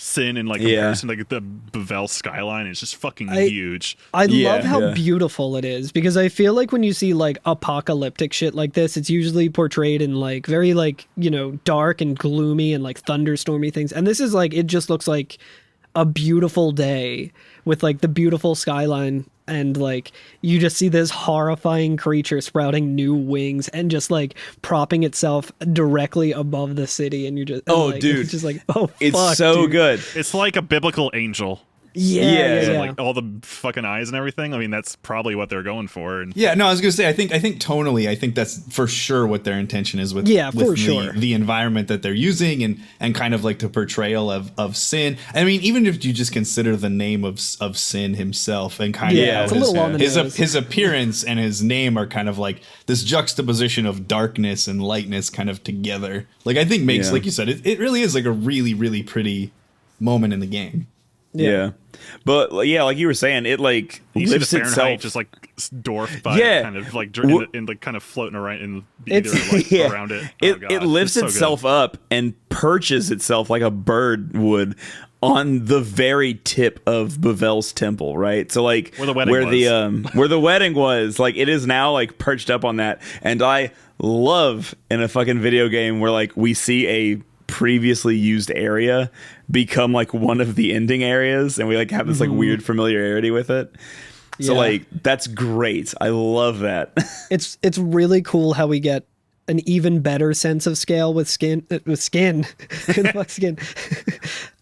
D: Sin in like comparison, like the Bevel skyline is just fucking huge.
F: I love how beautiful it is, because I feel like when you see like apocalyptic shit like this, it's usually portrayed in like very like, you know, dark and gloomy and like thunderstormy things, and this is like, it just looks like a beautiful day with like the beautiful skyline, and like you just see this horrifying creature sprouting new wings and just like propping itself directly above the city, and you just
C: dude,
F: it's just like
C: it's
F: fuck,
C: so
F: dude.
C: good.
D: It's like a biblical angel.
F: Yeah.
D: Like all the fucking eyes and everything. I mean, that's probably what they're going for. And
E: yeah, no, I was gonna say, I think tonally, I think that's for sure what their intention is with the environment that they're using, and kind of like the portrayal of Sin. I mean, even if you just consider the name of Sin himself, and kind of
F: it's a little on the nose.
E: His appearance and his name are kind of like this juxtaposition of darkness and lightness kind of together. Like, I think makes, like you said, it really is like a really, really pretty moment in the game.
C: Yeah. But yeah, like you were saying, it like
D: you
C: lifts
D: see the Fahrenheit
C: itself
D: just like dwarfed by kind of like in like kind of floating around in around it.
C: It lifts itself up and perches itself like a bird would on the very tip of Bevel's temple, right? So like where the wedding was, like it is now like perched up on that. And I love in a fucking video game where like we see a previously used area become like one of the ending areas, and we like have this like weird familiarity with it. So like that's great. I love that.
F: It's really cool how we get an even better sense of scale with skin. Skin.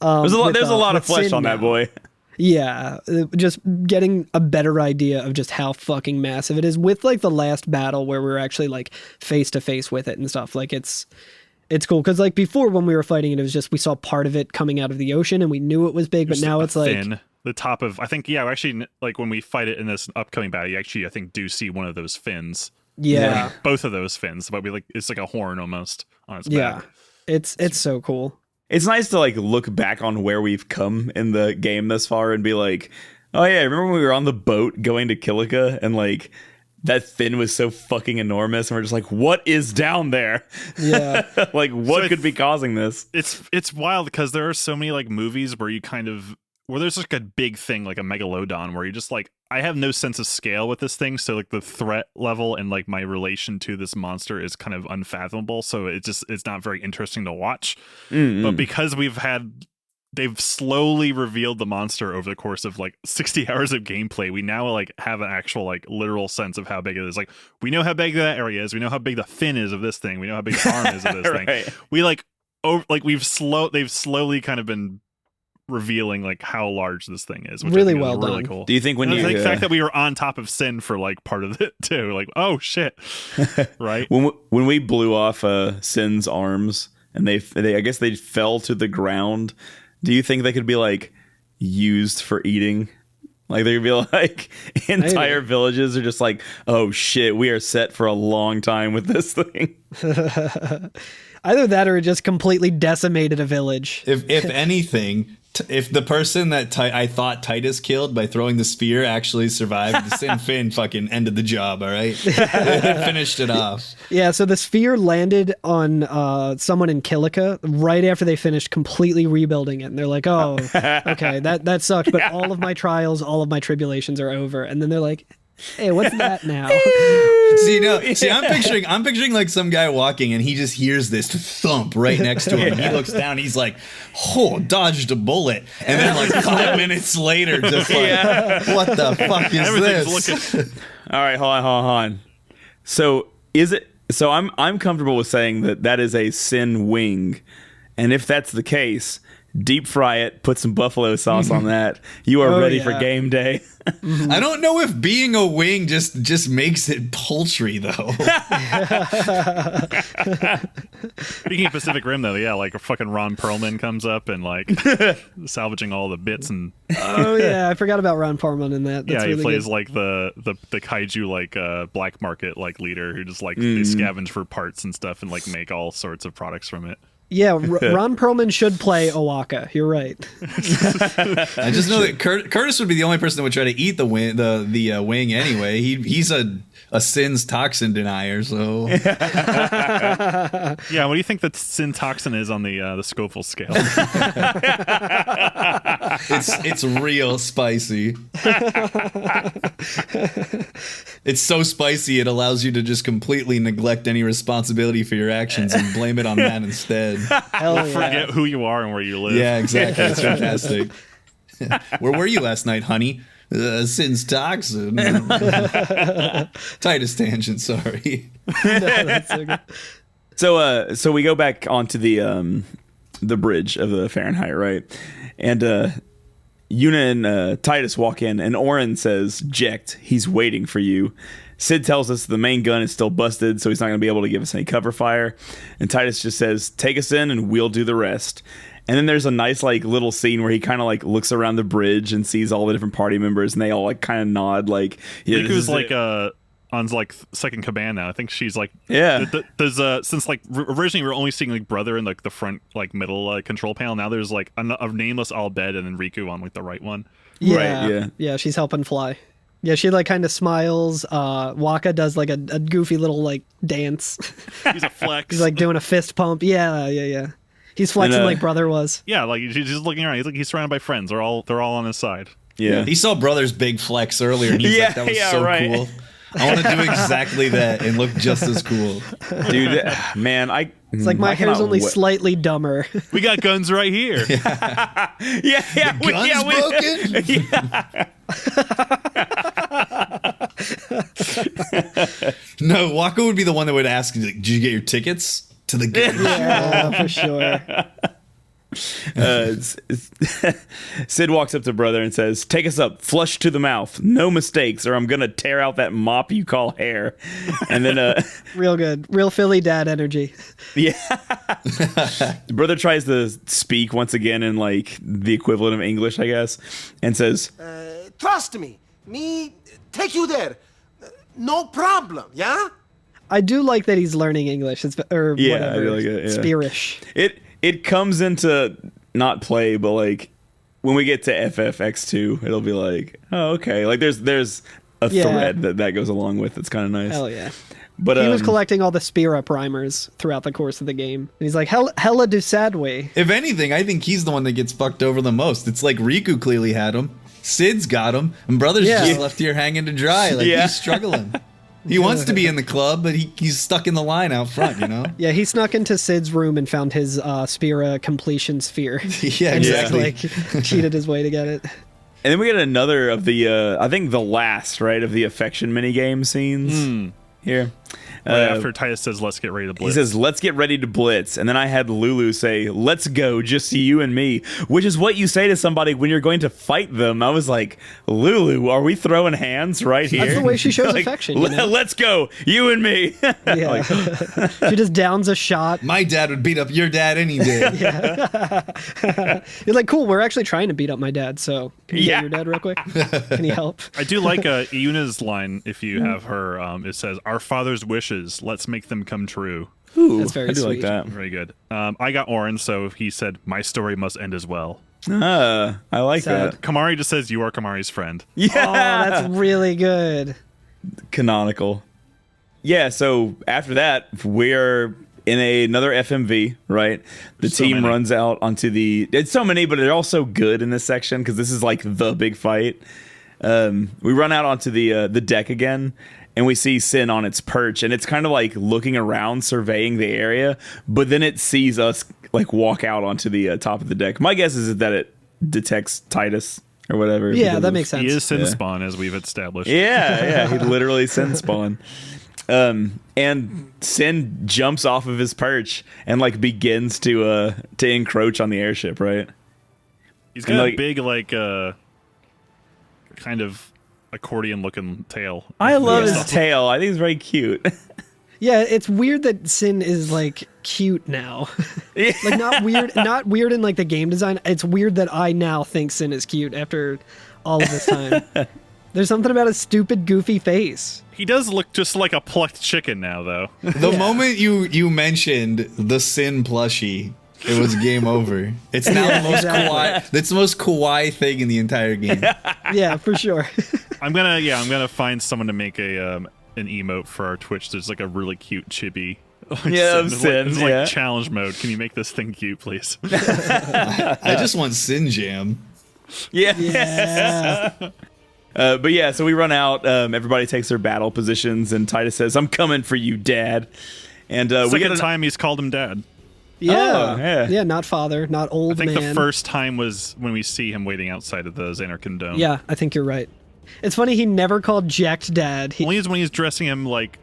C: There's a lot of flesh on that boy.
F: Yeah, just getting a better idea of just how fucking massive it is with like the last battle where we were actually like face to face with it and stuff. Like it's cool because like before when we were fighting it was just we saw part of it coming out of the ocean and we knew it was big, but now it's like
D: the top of, I think, actually, like when we fight it in this upcoming battle, you actually I think do see one of those fins.
F: Yeah,
D: both of those fins, but it's like a horn almost on its back.
F: It's so cool.
C: It's nice to like look back on where we've come in the game thus far and be like, oh yeah, remember when we were on the boat going to Kilika and like that fin was so fucking enormous, and we're just like, what is down there?
F: Yeah.
C: Like, what could be causing this?
D: It's wild because there are so many like movies where there's like a big thing like a megalodon where you just like, I have no sense of scale with this thing, so like the threat level and like my relation to this monster is kind of unfathomable, so it's not very interesting to watch. But because they've slowly revealed the monster over the course of like 60 hours of gameplay, we now like have an actual like literal sense of how big it is. Like we know how big that area is, we know how big the fin is of this thing, we know how big the arm is of this thing. We they've slowly kind of been revealing like how large this thing is, which
F: really
D: I think
F: well
D: is
F: done.
D: really cool.
C: Do you think
D: the fact that we were on top of Sin for like part of it too, like, oh shit, right?
C: when we blew off Sin's arms and they I guess they fell to the ground, do you think they could be like used for eating? Like they could be like entire villages are just like, oh shit, we are set for a long time with this thing.
F: Either that or it just completely decimated a village.
E: If anything, if the person that I thought Titus killed by throwing the spear actually survived, the Sin Fin fucking ended the job, all right? It finished it off.
F: Yeah, so the spear landed on someone in Kilika right after they finished completely rebuilding it. And they're like, oh, okay, that sucked, but all of my trials, all of my tribulations are over. And then they're like, hey, what's that now?
E: I'm picturing like some guy walking and he just hears this thump right next to him. And he looks down, he's like, oh, dodged a bullet. And then like 5 minutes later, just like, what the fuck is this?
C: All right, hold on. So I'm comfortable with saying that is a Sin wing. And if that's the case, deep fry it, put some buffalo sauce on that. You are ready for game day.
E: I don't know if being a wing just makes it poultry though.
D: Speaking of Pacific Rim, though, yeah, like a fucking Ron Perlman comes up and like salvaging all the bits and.
F: Oh yeah, I forgot about Ron Perlman in that. That's
D: yeah, he
F: really
D: plays
F: good.
D: like the kaiju like black market like leader who just like they scavenge for parts and stuff and like make all sorts of products from it.
F: Yeah, Ron Perlman should play Owaka. You're right.
E: I just know that Curtis would be the only person that would try to eat the wing anyway. He's a Sin's toxin denier, so.
D: Yeah, what do you think the Sin toxin is on the Scoville scale?
E: It's real spicy. It's so spicy it allows you to just completely neglect any responsibility for your actions and blame it on that instead.
F: Hell yeah.
D: Forget who you are and where you live.
E: Yeah, exactly. It's fantastic. Where were you last night, honey? Sin's toxin. Titus tangent, sorry.
F: No, that's so good.
C: So we go back onto the bridge of the Fahrenheit, right? And Yuna and Titus walk in, and Oren says, "Jecht, he's waiting for you." Sid tells us the main gun is still busted, so he's not going to be able to give us any cover fire. And Titus just says, "Take us in, and we'll do the rest." And then there's a nice like little scene where he kind of like looks around the bridge and sees all the different party members, and they all like kind of nod, like, "Yeah."
D: Riku's like on like second command now. I think she's like,
C: yeah.
D: There's since like originally we were only seeing like Brother in like the front like middle control panel. Now there's like a nameless Al Bhed and then Riku on like the right one.
F: Yeah,
C: Right,
F: yeah. She's helping fly. Yeah, she like kind of smiles. Waka does like a goofy little like dance.
D: He's a flex.
F: He's like doing a fist pump. Yeah. He's flexing like Brother was.
D: Yeah, like she's just looking around. He's surrounded by friends. They're all on his side.
C: Yeah.
E: He saw Brother's big flex earlier, and he's like, "That was so cool. I want to do exactly that and look just as cool."
C: Dude, man,
F: it's like my hair's only slightly dumber.
D: We got guns right here.
C: Yeah.
E: Guns broken? No, Waka would be the one that would ask, "Did you get your tickets to the gun?"
F: Yeah, for sure.
C: Sid walks up to Brother and says, "Take us up, flush to the mouth, no mistakes, or I'm gonna tear out that mop you call hair." And then
F: real good, real Philly dad energy.
C: Yeah. Brother tries to speak once again in like the equivalent of English, I guess, and says,
G: Trust me take you there. No problem, yeah?
F: I do like that he's learning English. Or
C: Yeah,
F: whatever.
C: I really like it, yeah.
F: Spearish.
C: It comes into not play, but like when we get to FFX2, it'll be like, oh, okay. Like there's a thread that goes along with. It's kind of nice.
F: Hell yeah.
C: But
F: he was collecting all the Spira primers throughout the course of the game. And he's like, hella do sad way.
E: If anything, I think he's the one that gets fucked over the most. It's like Riku clearly had him, Sid's got him, and Brother's just left here hanging to dry. Like he's struggling. He wants to be in the club, but he's stuck in the line out front, you know?
F: Yeah, he snuck into Sid's room and found his Spira completion sphere.
E: Yeah,
F: and
E: exactly.
F: just, like, cheated his way to get it.
C: And then we get another of the, I think the last, right, of the affection minigame scenes here.
D: Right after Titus says, "Let's get ready to blitz."
C: He says, "Let's get ready to blitz." And then I had Lulu say, "Let's go, just you and me," which is what you say to somebody when you're going to fight them. I was like, Lulu, are we throwing hands right here?
F: That's the way she shows affection. You know?
C: Let's go, you and me.
F: Yeah. She just downs a shot.
E: My dad would beat up your dad any day.
F: You're like, cool, we're actually trying to beat up my dad, so can you get your dad real quick? Can you help?
D: I do like Yuna's line, if you have her, it says, "Our father's wishes, let's make them come true."
C: Ooh,
F: That's very
C: I do
F: sweet.
C: like that.
D: Very good. I got Oren, so he said, "My story must end as well."
C: I like
F: Sad.
C: that.
D: Kamari just says, "You are Kamari's friend."
C: Yeah.
F: Oh, that's really good.
C: Canonical. Yeah, so after that, we're in another FMV, right? The
D: So
C: team
D: many.
C: runs out onto the... It's so many, but they're all so good in this section because this is like the big fight. We run out onto the deck again, and we see Sin on its perch, and it's kind of like looking around, surveying the area, but then it sees us like walk out onto the top of the deck. My guess is that it detects Titus or whatever.
F: Yeah,
C: because
F: that
C: of-
F: makes sense.
D: He is Sin Spawn, as we've established.
C: Yeah, he literally Sin Spawn. And Sin jumps off of his perch and like begins to encroach on the airship, right?
D: He's got a big, like, kind of accordion-looking tail.
C: I love his tail. I think it's very cute.
F: Yeah, it's weird that Sin is like cute now. Like not weird in like the game design. It's weird that I now think Sin is cute after all of this time. There's something about his stupid, goofy face.
D: He does look just like a plucked chicken now, though.
E: The moment you mentioned the Sin plushie, it was game over. It's now the most kawaii. It's the most kawaii thing in the entire game.
F: Yeah, for sure.
D: I'm gonna find someone to make an emote for our Twitch. There's like a really cute chibi.
C: Sin.
D: It's like challenge mode. Can you make this thing cute, please?
E: I just want Sin Jam.
C: Yeah. But yeah, so we run out. Everybody takes their battle positions, and Titus says, "I'm coming for you, Dad." And we get
D: time he's called him Dad.
F: Yeah. Yeah, not father, not old man.
D: I think the first time was when we see him waiting outside of the Xanarkin Dome.
F: Yeah, I think you're right. It's funny he never called Jacked Dad.
D: Only is when he's dressing him like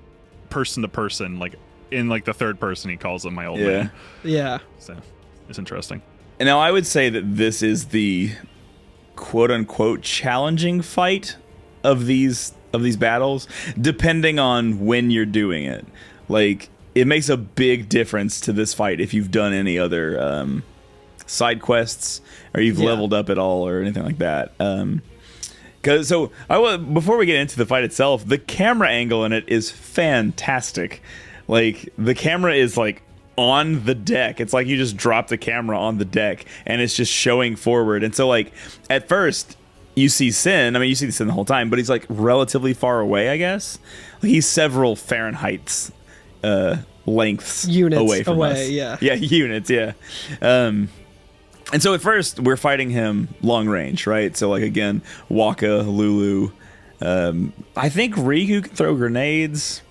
D: person to person, like in like the third person he calls him my old man.
F: Yeah.
D: So it's interesting.
C: And now I would say that this is the quote unquote challenging fight of these battles, depending on when you're doing it. Like, it makes a big difference to this fight if you've done any other side quests or you've leveled up at all or anything like that. Before we get into the fight itself, the camera angle in it is fantastic. Like, the camera is like on the deck. It's like you just drop the camera on the deck and it's just showing forward. And so, like, at first you see Sin. I mean, you see Sin the whole time, but he's like relatively far away, I guess. Like, he's several Fahrenheit's lengths away from us.
F: Yeah,
C: units. Yeah. And so at first we're fighting him long range, right? So, like, again, Waka, Lulu. I think Riku can throw grenades.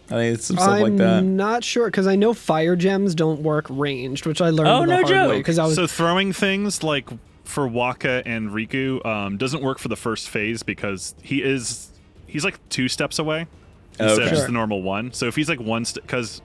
C: I think it's some stuff like that.
F: I'm not sure because I know fire gems don't work ranged, which I learned the hard way.
D: So throwing things like for Waka and Riku doesn't work for the first phase because he's like 2 steps away instead of just the normal one. So if he's like because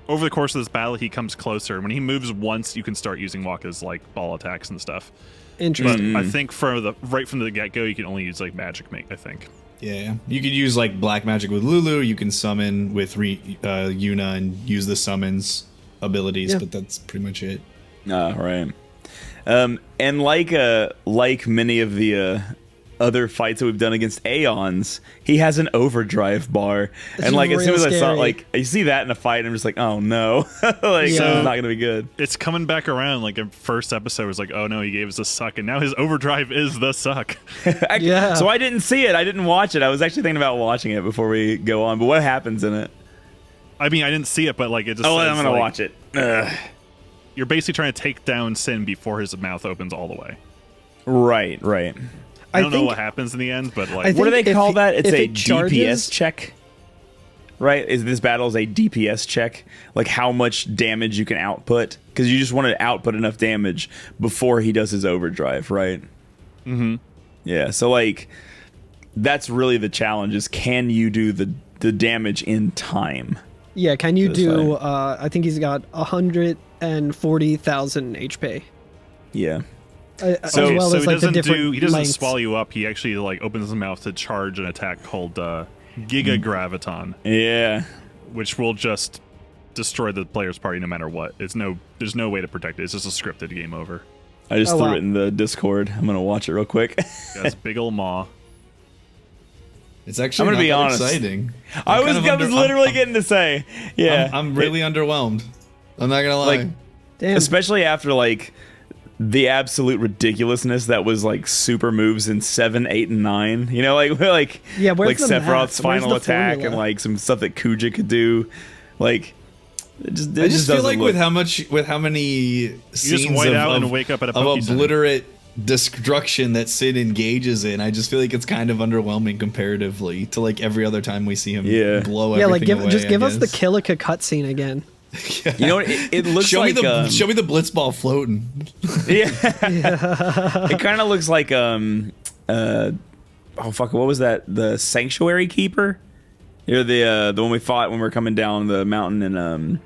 D: over the course of this battle he comes closer. When he moves once, you can start using Waka's like ball attacks and stuff.
F: Interesting.
D: But I think right from the get-go you can only use like magic mate, I think.
E: Yeah, you could use like black magic with Lulu. You can summon with Yuna and use the summons abilities, but that's pretty much it.
C: Right. And like many of the other fights that we've done against Aeons, he has an overdrive bar. And like, as soon as I saw, like, you see that in a fight, I'm just like, oh no, like, it's not gonna be good.
D: It's coming back around. Like, in first episode was like, oh no, he gave us a suck, and now his overdrive is the suck.
C: So I didn't see it. I didn't watch it. I was actually thinking about watching it before we go on. But what happens in it?
D: I mean, I didn't see it, but like, it just.
C: Oh, I'm gonna watch it.
D: You're basically trying to take down Sin before his mouth opens all the way.
C: Right.
D: I don't know what happens in the end, but like,
C: what do they call that? It's a DPS check, right? Is this battle a DPS check? Like how much damage you can output? Because you just want to output enough damage before he does his overdrive, right?
D: Mm-hmm.
C: Yeah. So like, that's really the challenge: is can you do the damage in time?
F: Yeah. Can you do? I think he's got 140,000 HP.
C: Yeah.
D: He doesn't swallow you up. He actually like opens his mouth to charge an attack called Giga Graviton.
C: Yeah,
D: which will just destroy the player's party no matter what. There's no way to protect it. It's just a scripted game over.
C: I just threw it in the Discord. I'm gonna watch it real quick.
D: That's big ol' maw.
E: It's actually
C: I'm gonna be honest.
E: Exciting.
C: I was literally getting to say, yeah.
E: I'm really underwhelmed. I'm not gonna lie.
C: Like, especially after like the absolute ridiculousness that was like super moves in 7, 8, and 9. You know, like Sephiroth's final attack and like some stuff that Kuja could do. Like, I just
E: feel like with how many scenes
D: and wake up at a
E: of obliterate destruction that Sid engages in, I just feel like it's kind of underwhelming comparatively to like every other time we see him blow everything away.
F: Just give us the Kilika cutscene again.
C: Yeah. You know what? It looks
E: show
C: like...
E: show me the Blitzball floating.
C: Yeah. It kind of looks like... oh, fuck. What was that? The Sanctuary Keeper? You're the one we fought when we were coming down the mountain in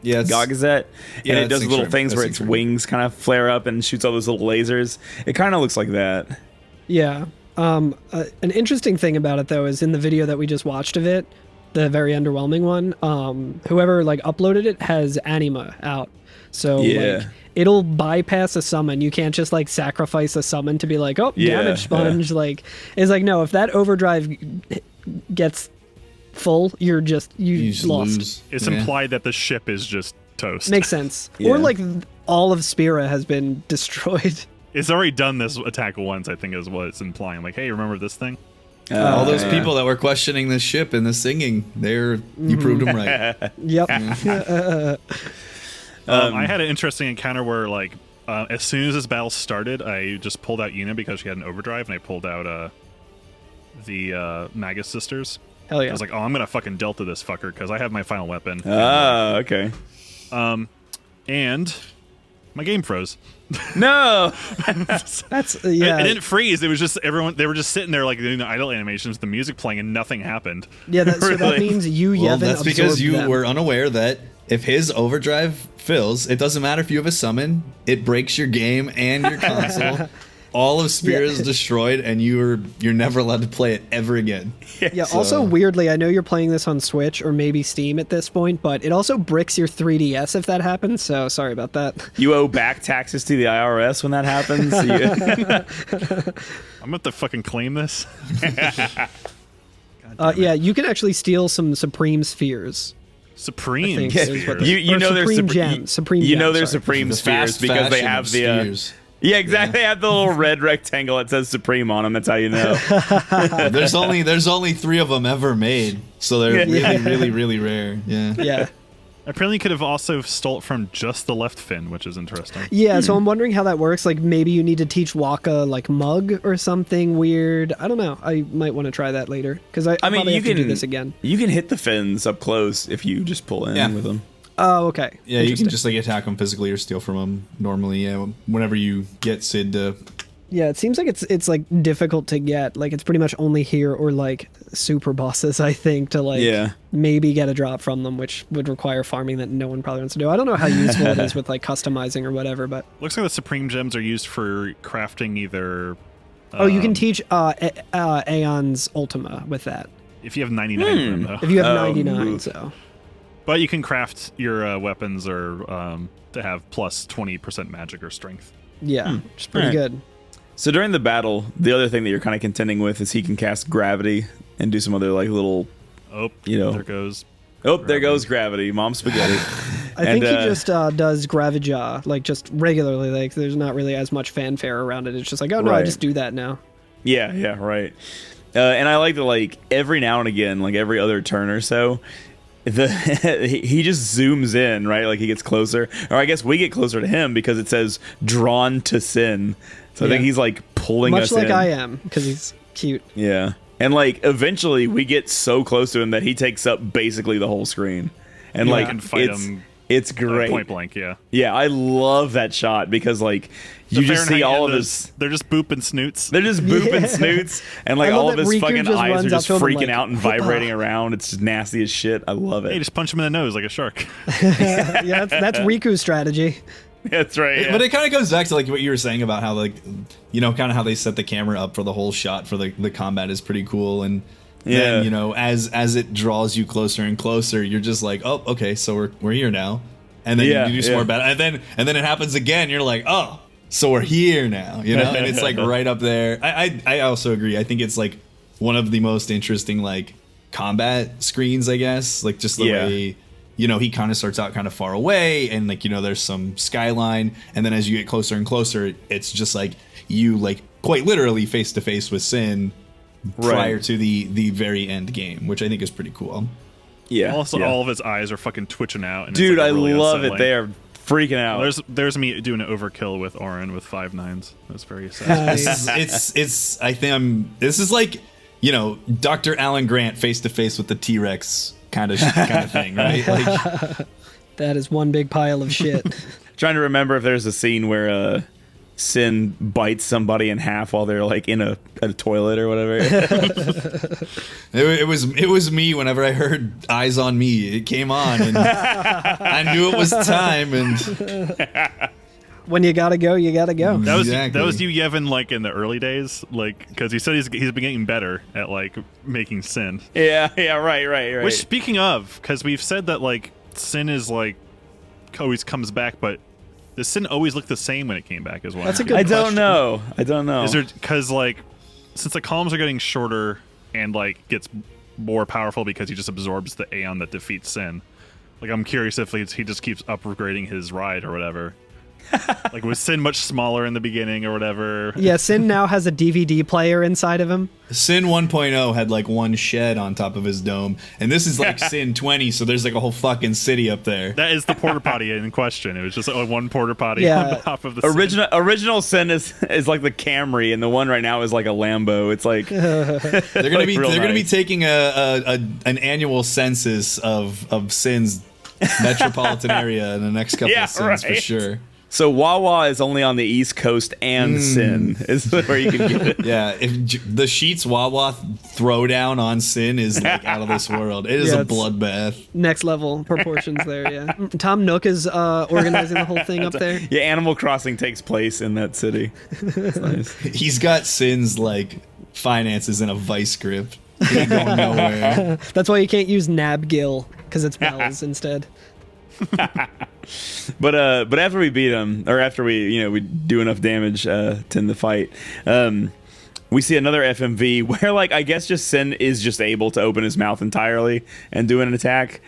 C: Gagazet.
E: Yeah,
C: and it does
E: that's
C: little
E: Synchrome.
C: things where
E: That's
C: its
E: Synchrome.
C: wings kind of flare up and shoots all those little lasers. It kind of looks like that.
F: Yeah. An interesting thing about it though is in the video that we just watched of it, the very underwhelming one. Whoever like uploaded it has anima out, so like it'll bypass a summon. You can't just like sacrifice a summon to be like, oh, damage sponge. Like it's like no, if that overdrive gets full, you just lost.
E: lose.
D: It's implied that the ship is just toast.
F: Makes sense.
C: Yeah.
F: Or like all of Spira has been destroyed.
D: It's already done this attack once, I think is what it's implying. Like, hey, remember this thing?
E: All those people that were questioning this ship and the singing, you proved them right.
F: Yep.
D: I had an interesting encounter where, like, as soon as this battle started, I just pulled out Yuna because she had an overdrive, and I pulled out the Magus sisters.
F: Hell yeah.
D: I was like, oh, I'm gonna fucking Delta this fucker because I have my final weapon.
C: Okay.
D: And my game froze.
C: No.
F: That's
D: It didn't freeze. It was just everyone. They were just sitting there like doing the idle animations, the music playing, and nothing happened.
F: Yeah, so that
C: Really?
F: means you,
E: Well,
F: Yevon,
E: that's because
F: absorbed
E: you
F: them.
E: were unaware that if his overdrive fills, it doesn't matter if you have a summon, it breaks your game and your console. All of Spear is destroyed, and you're never allowed to play it ever again.
F: Yeah, also weirdly, I know you're playing this on Switch or maybe Steam at this point, but it also bricks your 3DS if that happens, so sorry about that.
C: You owe back taxes to the IRS when that happens.
D: I'm about to fucking claim this.
F: Yeah, you can actually steal some Supreme Spheres.
D: Supreme
F: I think is what
D: Spheres.
C: you
F: or
C: know there's
F: Supreme Gems. Supreme
C: you know
F: Gems,
C: there's
F: sorry.
C: Supreme
E: The
C: Spheres
E: fast
C: because they
E: fashion
C: have
E: of
C: the
E: spheres.
C: yeah, exactly. They have the little red rectangle that says Supreme on them. That's how you know.
E: There's only 3 of them ever made, so they're really rare. Yeah.
F: Yeah.
D: Apparently, you could have also stole it from just the left fin, which is interesting.
F: Yeah, so I'm wondering how that works. Like, maybe you need to teach Waka, like, Mug or something weird. I don't know. I might want to try that later. Because I
C: I mean,
F: probably
C: you
F: have to
C: can
F: do this again.
C: You can hit the fins up close if you just pull in with them.
F: Oh, okay.
E: Yeah, you can
F: Interesting.
E: just like attack them physically or steal from them normally. Yeah, whenever you get Sid to.
F: Yeah, it seems like it's like difficult to get. Like it's pretty much only here or like super bosses, I think, to like maybe get a drop from them, which would require farming that no one probably wants to do. I don't know how useful it is with like customizing or whatever, but
D: Looks like the Supreme Gems are used for crafting either.
F: you can teach Aeon's Ultima with that.
D: If you have 99 of them, though.
F: If you have 99, so.
D: But you can craft your weapons or to have plus 20% magic or strength.
F: Yeah, which is pretty good.
C: So during the battle, the other thing that you're kind of contending with is he can cast gravity and do some other like little,
D: there goes.
C: Oh, there goes gravity, Mom Spaghetti.
F: I think he just does Gravija, like just regularly. Like there's not really as much fanfare around it. It's just like, oh no, I just do that now.
C: Yeah, right. And I like that, like every now and again, like every other turn or so, he just zooms in, right? Like he gets closer, or I guess we get closer to him because it says "drawn to sin." So I think he's like pulling us in.
F: Much like I am, because he's cute.
C: Yeah, and like eventually we get so close to him that he takes up basically the whole screen, and like
D: can fight him.
C: It's great.
D: Point blank, yeah.
C: Yeah, I love that shot because like you just see all of his.
D: They're just booping snoots.
C: They're just booping snoots, and like
F: I love
C: all of
F: that
C: his
F: Riku
C: fucking
F: just
C: eyes are
F: runs up
C: just
F: to him and,
C: freaking
F: like,
C: out and vibrating around. It's just nasty as shit. I love it.
D: Hey, just punch him in the nose like a shark.
F: Yeah, that's Riku's strategy.
C: That's right. Yeah.
E: But it kind of goes back to like what you were saying about how like, you know, kind of how they set the camera up for the whole shot for the combat is pretty cool. And then, you know, as it draws you closer and closer, you're just like, oh, okay, so we're here now. And then you do some more battle, and then it happens again. You're like, oh, so we're here now, you know. And it's like right up there. I also agree. I think it's like one of the most interesting like combat screens, I guess. Like just the way, you know, he kind of starts out kind of far away, and like, you know, there's some skyline, and then as you get closer and closer, it's just like you like quite literally face to face with Sin prior to the very end game, which I think is pretty cool.
C: Yeah.
D: Also, all of his eyes are fucking twitching out. And
C: dude,
D: it's like
C: I
D: really
C: love
D: unsettling.
C: it. They are freaking out.
D: There's me doing an overkill with Orin with 5 9s. That's very sad.
E: It's I think this is like, you know, Dr. Alan Grant face to face with the T-Rex kind of thing, right? Like,
F: That is one big pile of shit.
C: Trying to remember if there's a scene where Sin bites somebody in half while they're like in a toilet or whatever.
E: It was me whenever I heard Eyes on Me. It came on and I knew it was time. And
F: when you gotta go, you gotta go.
D: That was
E: Exactly.
D: you, Yevon, like in the early days, like because he said he's been getting better at like making Sin.
C: Yeah, right.
D: Which, speaking of, because we've said that like Sin is like always comes back, but does Sin always look the same when it came back as well?
F: That's a good
C: I
F: question.
C: don't know.
D: Is there, because like since the columns are getting shorter and like gets more powerful because he just absorbs the Aeon that defeats Sin. Like I'm curious if he just keeps upgrading his ride or whatever. Like was Sin much smaller in the beginning or whatever?
F: Yeah, Sin now has a DVD player inside of him.
E: Sin 1.0 had like one shed on top of his dome, and this is like Sin 20, so there's like a whole fucking city up there.
D: That is the porta potty in question. It was just like one porta potty
F: Yeah.
D: on top of the Sin.
C: Original Sin is like the Camry, and the one right now is like a Lambo. It's like
E: They're gonna be
C: real
E: they're gonna be
C: nice.
E: taking an annual census of Sin's metropolitan area in the next couple
C: Yeah,
E: of Sins for
C: right.
E: sure.
C: So Wawa is only on the East Coast and Sin is where you can get it.
E: Yeah, the Sheets Wawa throwdown on Sin is like out of this world. It is
F: Yeah,
E: a
F: it's-
E: bloodbath.
F: Next level proportions there, yeah. Tom Nook is organizing the whole thing up there.
C: Yeah, Animal Crossing takes place in that city. It's nice.
E: He's got Sin's like finances in a vice grip. He ain't going nowhere.
F: That's why you can't use Nabgil, because it's bells instead.
C: But after we beat him, or after we do enough damage to end the fight, we see another FMV where like I guess just Sin is just able to open his mouth entirely and do an attack.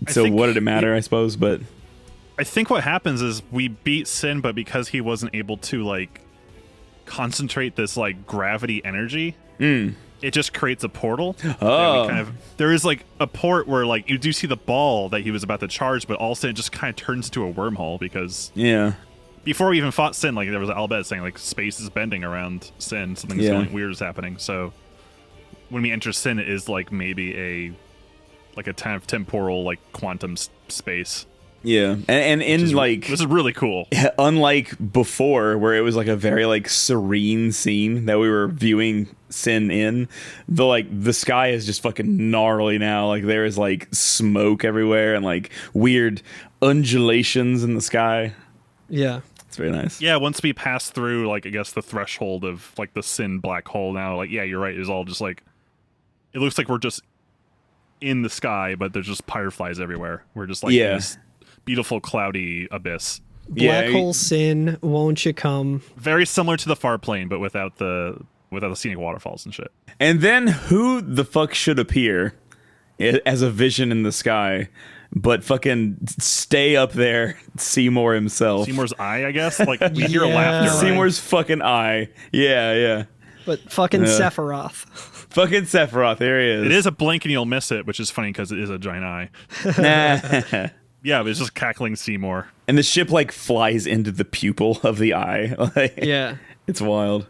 C: So
D: think-
C: what did it matter? I suppose, but
D: I think what happens is we beat Sin, but because he wasn't able to like concentrate this like gravity energy, it just creates a portal.
C: Oh.
D: There is like a port where like you do see the ball that he was about to charge, but also it just kind of turns into a wormhole because
C: yeah.
D: before we even fought Sin, like there was an Albed saying like space is bending around Sin, something's
C: Yeah.
D: going weird is happening. So when we enter Sin, it is like maybe a kind of temporal like quantum space.
C: Yeah, and in like
D: This is really cool.
C: unlike before where it was like a very like serene scene that we were viewing Sin in, the sky is just fucking gnarly now. Like there is like smoke everywhere and like weird undulations in the sky.
F: Yeah.
C: It's very nice.
D: Yeah, once we pass through like I guess the threshold of like the Sin black hole now, like yeah, you're right, it's all just like it looks like we're just in the sky, but there's just fireflies everywhere. We're just like in this beautiful cloudy abyss.
F: Black hole Sin, won't you come?
D: Very similar to the far plane, but without the scenic waterfalls and shit.
C: And then who the fuck should appear as a vision in the sky but fucking stay up there, Seymour himself.
D: Seymour's eye, I guess? Like, we hear laughter, right?
C: Seymour's fucking eye. Yeah.
F: But fucking Sephiroth.
C: Fucking Sephiroth, there he is.
D: It is a blink and you'll miss it, which is funny because it is a giant eye. Yeah, but it's just cackling Seymour.
C: And the ship, like, flies into the pupil of the eye. Like,
F: yeah.
C: It's wild.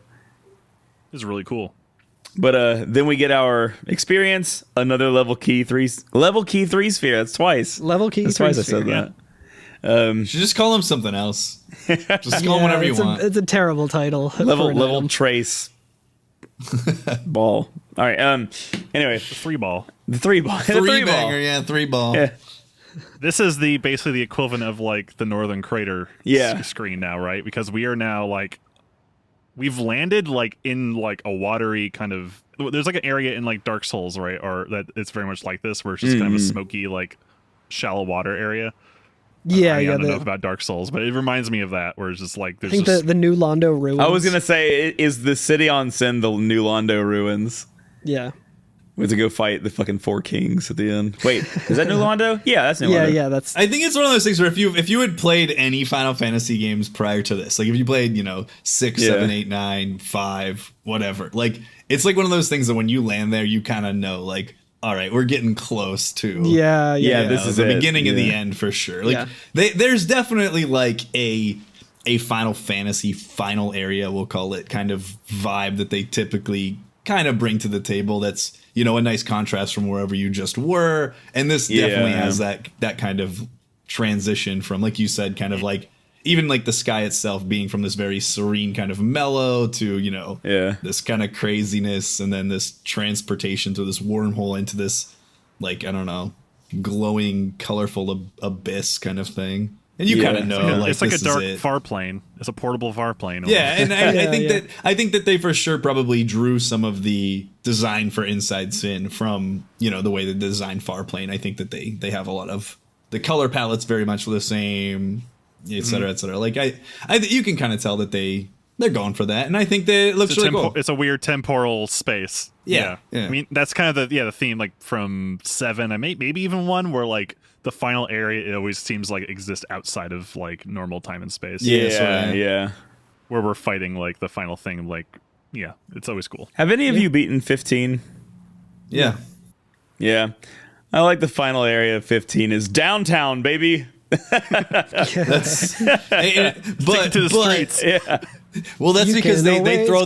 D: It's really cool.
C: But then we get our experience, another level key 3 sphere. That's twice.
F: Level key
C: That's
F: 3
C: twice
F: sphere.
C: I said that.
E: You should just call him something else. Just call him whatever you want.
F: It's a terrible title.
C: Level trace ball. All right. Anyway,
D: The 3-ball.
C: the 3-ball. The
E: Three
C: 3-ball.
E: banger, yeah, 3-ball.
C: Yeah.
D: This is basically the equivalent of like the Northern Crater screen now, right? Because we are now like we've landed like in like a watery kind of there's like an area in like Dark Souls, right? Or that it's very much like this where it's just kind of a smoky like shallow water area.
F: Yeah,
D: I
F: yeah.
D: don't know about Dark Souls, but it reminds me of that where it's just like
F: I
D: there's
F: think
D: just
F: the New Londo ruins.
C: I was going to say, is the city on Sin the New Londo ruins?
F: Yeah.
C: We have to go fight the fucking 4 kings at the end. Wait, is that New Londo? Yeah, that's New
F: Yeah,
C: Londo.
F: yeah. That's
E: I think it's one of those things where if you had played any Final Fantasy games prior to this, like if you played, 6, 7, 8, 9, 5, whatever, like it's like one of those things that when you land there, you kind of know, like, all right, we're getting close to
F: yeah.
C: this is
E: the
C: it.
E: beginning and the
C: Yeah.
E: end for sure. Like
F: Yeah.
E: there's definitely like a Final Fantasy final area, we'll call it, kind of vibe that they typically kind of bring to the table. That's a nice contrast from wherever you just were, and this definitely has that kind of transition from, like you said, kind of like even like the sky itself being from this very serene kind of mellow to, you know, this kind of craziness, and then this transportation to this wormhole into this, like, I don't know, glowing, colorful abyss kind of thing. And you kind of know,
D: it's like a dark farplane. It's a portable farplane.
E: Yeah, and I think that they for sure probably drew some of the design for Inside Sin from, you know, the way that they designed farplane. I think that they have a lot of the color palettes very much the same, et cetera, et cetera. Like I you can kind of tell that they're going for that, and I think that it looks really cool.
D: It's a weird temporal space.
E: Yeah.
D: I mean, that's kind of the theme, like from 7, maybe even 1, where like the final area, it always seems like it exists outside of like normal time and space.
C: Yeah.
D: Where we're fighting like the final thing. Like, yeah, it's always cool.
C: Have any of you beaten 15?
E: Yeah.
C: I like the final area of 15 is downtown, baby.
E: That's
D: Sticking to the streets.
C: Yeah.
E: Well, that's because they threw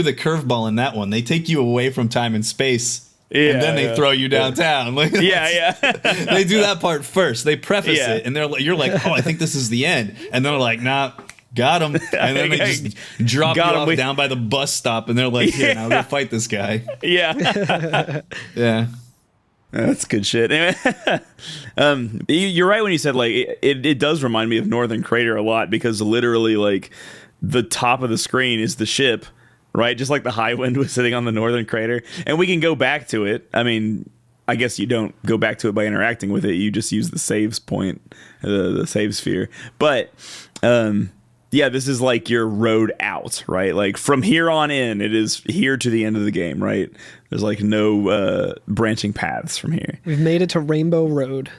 E: the curveball in that one. They take you away from time and space. And then they throw you downtown. Like, they do that part first. They preface it, and you're like, oh, I think this is the end. And they're like, nah, got him. And then they just drop you off down by the bus stop, and they're like, here, now go fight this guy.
C: Yeah.
E: Yeah.
C: That's good shit. You're right when you said like it does remind me of Northern Crater a lot, because literally like the top of the screen is the ship. Right, just like the Highwind was sitting on the Northern Crater, and we can go back to it. I mean, I guess you don't go back to it by interacting with it; you just use the saves point, the save sphere. But this is like your road out, right? Like from here on in, it is here to the end of the game, right? There's like no branching paths from here.
F: We've made it to Rainbow Road.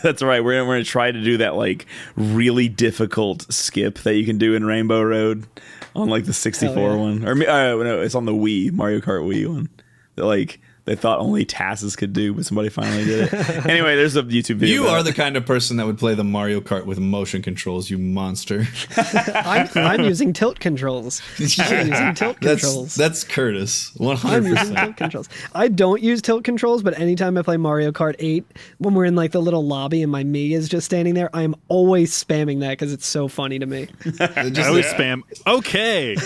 C: That's right. We're gonna try to do that like really difficult skip that you can do in Rainbow Road on like the 64 one, or no, it's on the Wii, Mario Kart Wii one. That like they thought only TASes could do, but somebody finally did it. Anyway, there's a YouTube video.
E: You are the kind of person that would play the Mario Kart with motion controls, you monster.
F: I'm using tilt controls. I'm using tilt controls.
E: That's Curtis, 100%.
F: I'm using tilt controls. I don't use tilt controls, but anytime I play Mario Kart 8, when we're in like the little lobby and my Mii is just standing there, I'm always spamming that because it's so funny to me.
D: I always spam. Okay.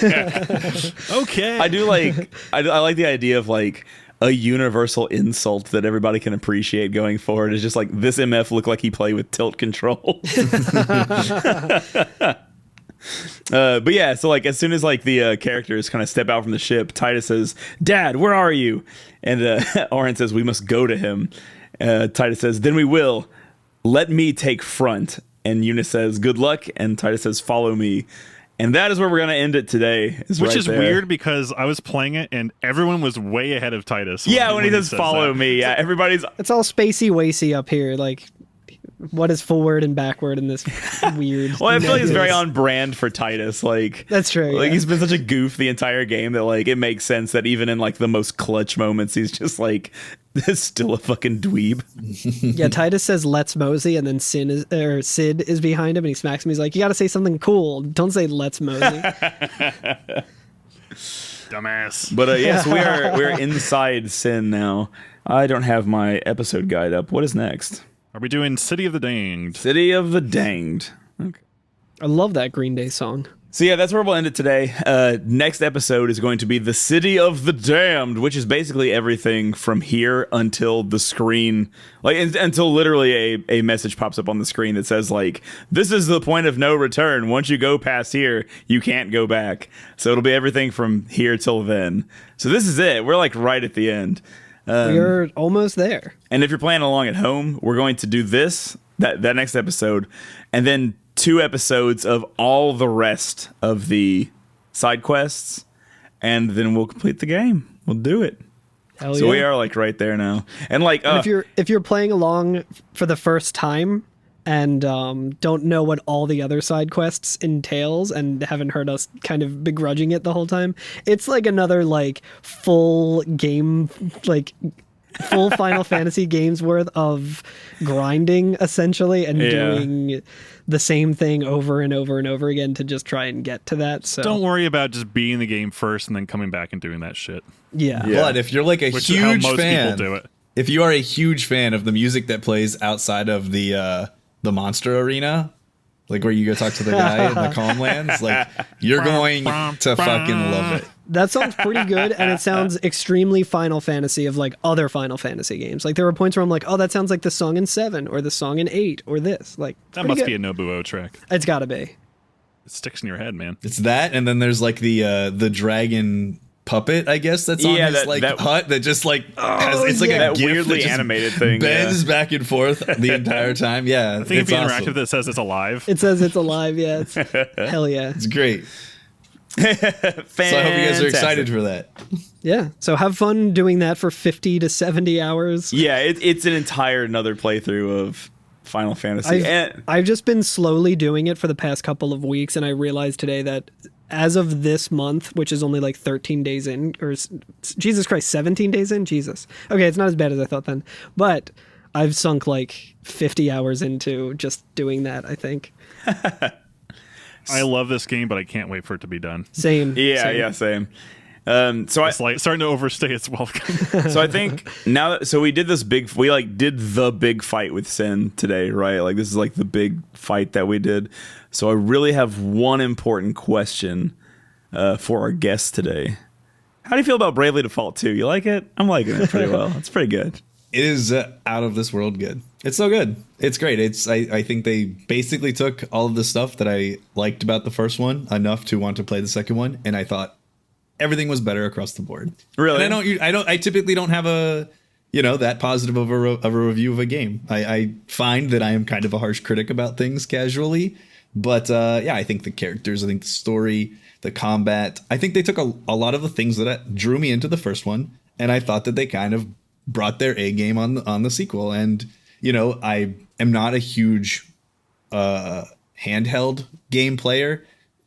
D: Okay.
C: I do like. I like the idea of like a universal insult that everybody can appreciate going forward is just like, this MF looked like he played with tilt controls. But yeah, so like as soon as like the characters kind of step out from the ship, Titus says, "Dad, where are you?" And Orin says, "We must go to him." Titus says, "Then we will. Let me take front." And Eunice says, "Good luck." And Titus says, "Follow me." And that is where we're going to end it today.
D: Which is weird because I was playing it and everyone was way ahead of Titus.
C: When he says follow me. Yeah, everybody's...
F: It's all spacey-wacy up here. Like, what is forward and backward in this weird...
C: Well, I feel like it's very on brand for Titus. Like,
F: that's true.
C: Like, he's been such a goof the entire game that, like, it makes sense that even in, like, the most clutch moments, he's just, like, still a fucking dweeb.
F: Yeah, Titus says, "Let's mosey," and then Sid is behind him, and he smacks him. He's like, "You got to say something cool. Don't say let's mosey."
D: Dumbass.
C: But yes, we're inside Sin now. I don't have my episode guide up. What is next?
D: Are we doing City of the Danged?
C: City of the Danged. Okay.
F: I love that Green Day song.
C: So yeah, that's where we'll end it today. Next episode is going to be the City of the Damned, which is basically everything from here until the screen, like until literally a message pops up on the screen that says like, "This is the point of no return. Once you go past here, you can't go back." So it'll be everything from here till then. So this is it. We're like right at the end.
F: We're almost there.
C: And if you're playing along at home, we're going to do that next episode, and then 2 episodes of all the rest of the side quests, and then we'll complete the game. We'll do it.
F: Hell
C: so
F: yeah.
C: we are like right there now. And like
F: if you're playing along for the first time and don't know what all the other side quests entails and haven't heard us kind of begrudging it the whole time, it's like another like full game, like full Final Fantasy games worth of grinding essentially and doing the same thing over and over and over again to just try and get to that. So
D: don't worry about just beating the game first and then coming back and doing that shit.
F: Yeah.
E: But if you're like a
D: Which is how
E: huge
D: most
E: fan,
D: people do it.
E: If you are a huge fan of the music that plays outside of the monster arena, like where you go talk to the guy in the calm lands. Like, you're going to fucking love it.
F: That sounds pretty good, and it sounds extremely Final Fantasy of like other Final Fantasy games. Like there were points where I'm like, oh, that sounds like the song in 7 or the song in 8 or this. Like
D: that must be a Nobuo track.
F: It's got to be.
D: It sticks in your head, man.
E: It's that, and then there's like the dragon puppet, I guess, that's on his hut that just like it's like a
C: weirdly animated thing.
E: Bends back and forth the entire time. Yeah,
D: I think if you interact with it, it says it's alive.
F: It says it's alive. Yeah, it's, hell yeah,
E: it's great. So I hope you guys are excited for that.
F: Yeah. So have fun doing that for 50 to 70 hours.
C: Yeah, it's an entire another playthrough of Final Fantasy.
F: I've just been slowly doing it for the past couple of weeks, and I realized today that as of this month, which is only like 13 days in, or Jesus Christ, 17 days in? Jesus. Okay, it's not as bad as I thought then. But I've sunk like 50 hours into just doing that, I think.
D: I love this game, but I can't wait for it to be done.
F: Same.
C: Same. So
D: it's like starting to overstay its welcome.
C: So I think now, so we did the big fight with Sin today, right? Like this is like the big fight that we did. So I really have one important question for our guest today. How do you feel about Bravely Default 2? You like it? I'm liking it pretty well. It's pretty good.
E: It is out of this world good. It's so good. It's great. I think they basically took all of the stuff that I liked about the first one enough to want to play the second one, and I thought everything was better across the board.
C: Really?
E: And I typically don't have that positive of a review of a game. I find that I am kind of a harsh critic about things casually, but I think the characters, I think the story, the combat, I think they took a lot of the things that drew me into the first one, and I thought that they kind of brought their A game on the sequel. And I am not a huge handheld game player.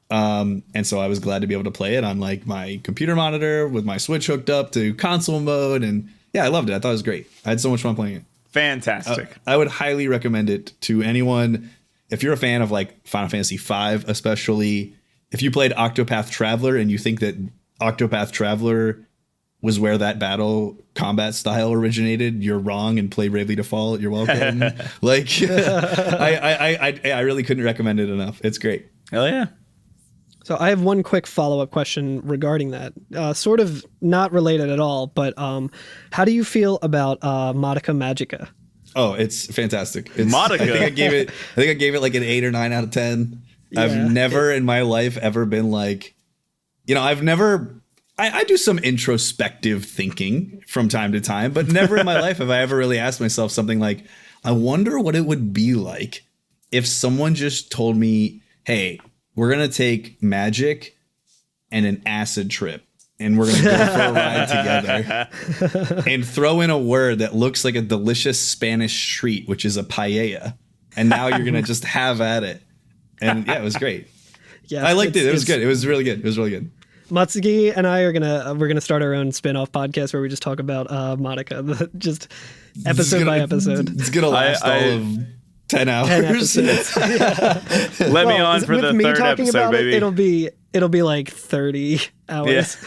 E: And so I was glad to be able to play it on like my computer monitor with my Switch hooked up to console mode. And yeah, I loved it. I thought it was great. I had so much fun playing it.
C: Fantastic.
E: I would highly recommend it to anyone. If you're a fan of like Final Fantasy V, especially if you played Octopath Traveler and you think that Octopath Traveler was where that battle combat style originated, you're wrong, and play Bravely Default. You're welcome. Like, I really couldn't recommend it enough. It's great.
C: Hell yeah.
F: So I have one quick follow-up question regarding that. Sort of not related at all, but how do you feel about Madoka Magica?
E: Oh, it's fantastic.
C: Madoka.
E: I think I gave it like an 8 or 9 out of 10. Yeah, I've never in my life ever been like, I do some introspective thinking from time to time, but never in my life have I ever really asked myself something like, I wonder what it would be like if someone just told me, hey, we're going to take magic and an acid trip, and we're going to go for a ride together and throw in a word that looks like a delicious Spanish treat, which is a paella. And now you're going to just have at it. And yeah, it was great. Yeah, I liked it. It was good. It was really good. It was really good.
F: Muttski and I are gonna start our own spin-off podcast where we just talk about Madoka, just episode by episode.
E: It's gonna last all of 10 hours.
F: 10 episodes.
C: Let me on for the third episode, baby.
F: It'll be like 30 hours.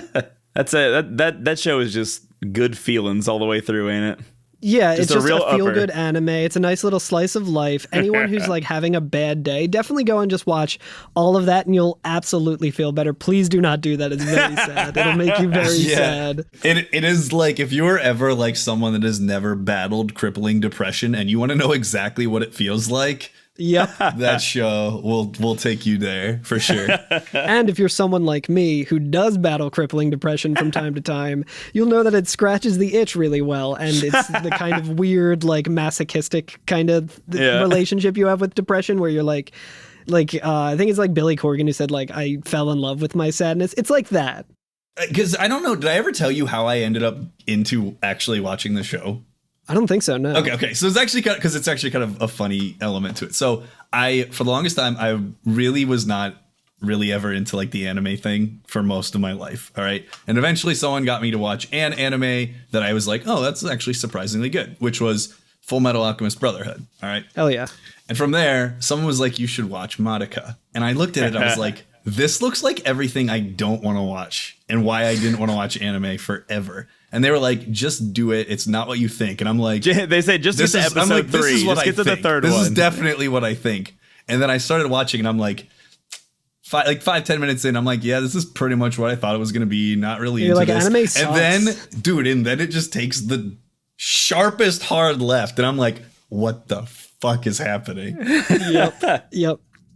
C: Yeah. That's it. That show is just good feelings all the way through, ain't it?
F: Yeah, it's just a feel-good anime. It's a nice little slice of life. Anyone who's like having a bad day, definitely go and just watch all of that and you'll absolutely feel better. Please do not do that. It's very sad. It'll make you very sad.
E: It is like if you're ever like someone that has never battled crippling depression and you want to know exactly what it feels like,
F: yep,
E: that show will take you there for sure.
F: And if you're someone like me who does battle crippling depression from time to time, you'll know that it scratches the itch really well, and it's the kind of weird, like masochistic kind of relationship you have with depression, where you're like I think it's like Billy Corgan who said like I fell in love with my sadness. It's like that.
E: Because I don't know, did I ever tell you how I ended up into actually watching the show?
F: I don't think so, no.
E: Okay. So it's actually kind of a funny element to it. So for the longest time, I really was not really ever into like the anime thing for most of my life. All right. And eventually someone got me to watch an anime that I was like, oh, that's actually surprisingly good, which was Full Metal Alchemist Brotherhood. All right.
F: Hell yeah.
E: And from there, someone was like, you should watch Madoka. And I looked at it, I was like, this looks like everything I don't want to watch and why I didn't want to watch anime forever. And they were like, just do it. It's not what you think. And I'm like,
C: they say just get to episode 3. Just get to the third one.
E: This is definitely what I think. And then I started watching, and I'm like, 5-10 minutes in, I'm like, yeah, this is pretty much what I thought it was going to be. Not really
F: You're
E: into
F: like,
E: this.
F: anime
E: And
F: sucks.
E: then it just takes the sharpest hard left. And I'm like, what the fuck is happening?
F: Yep.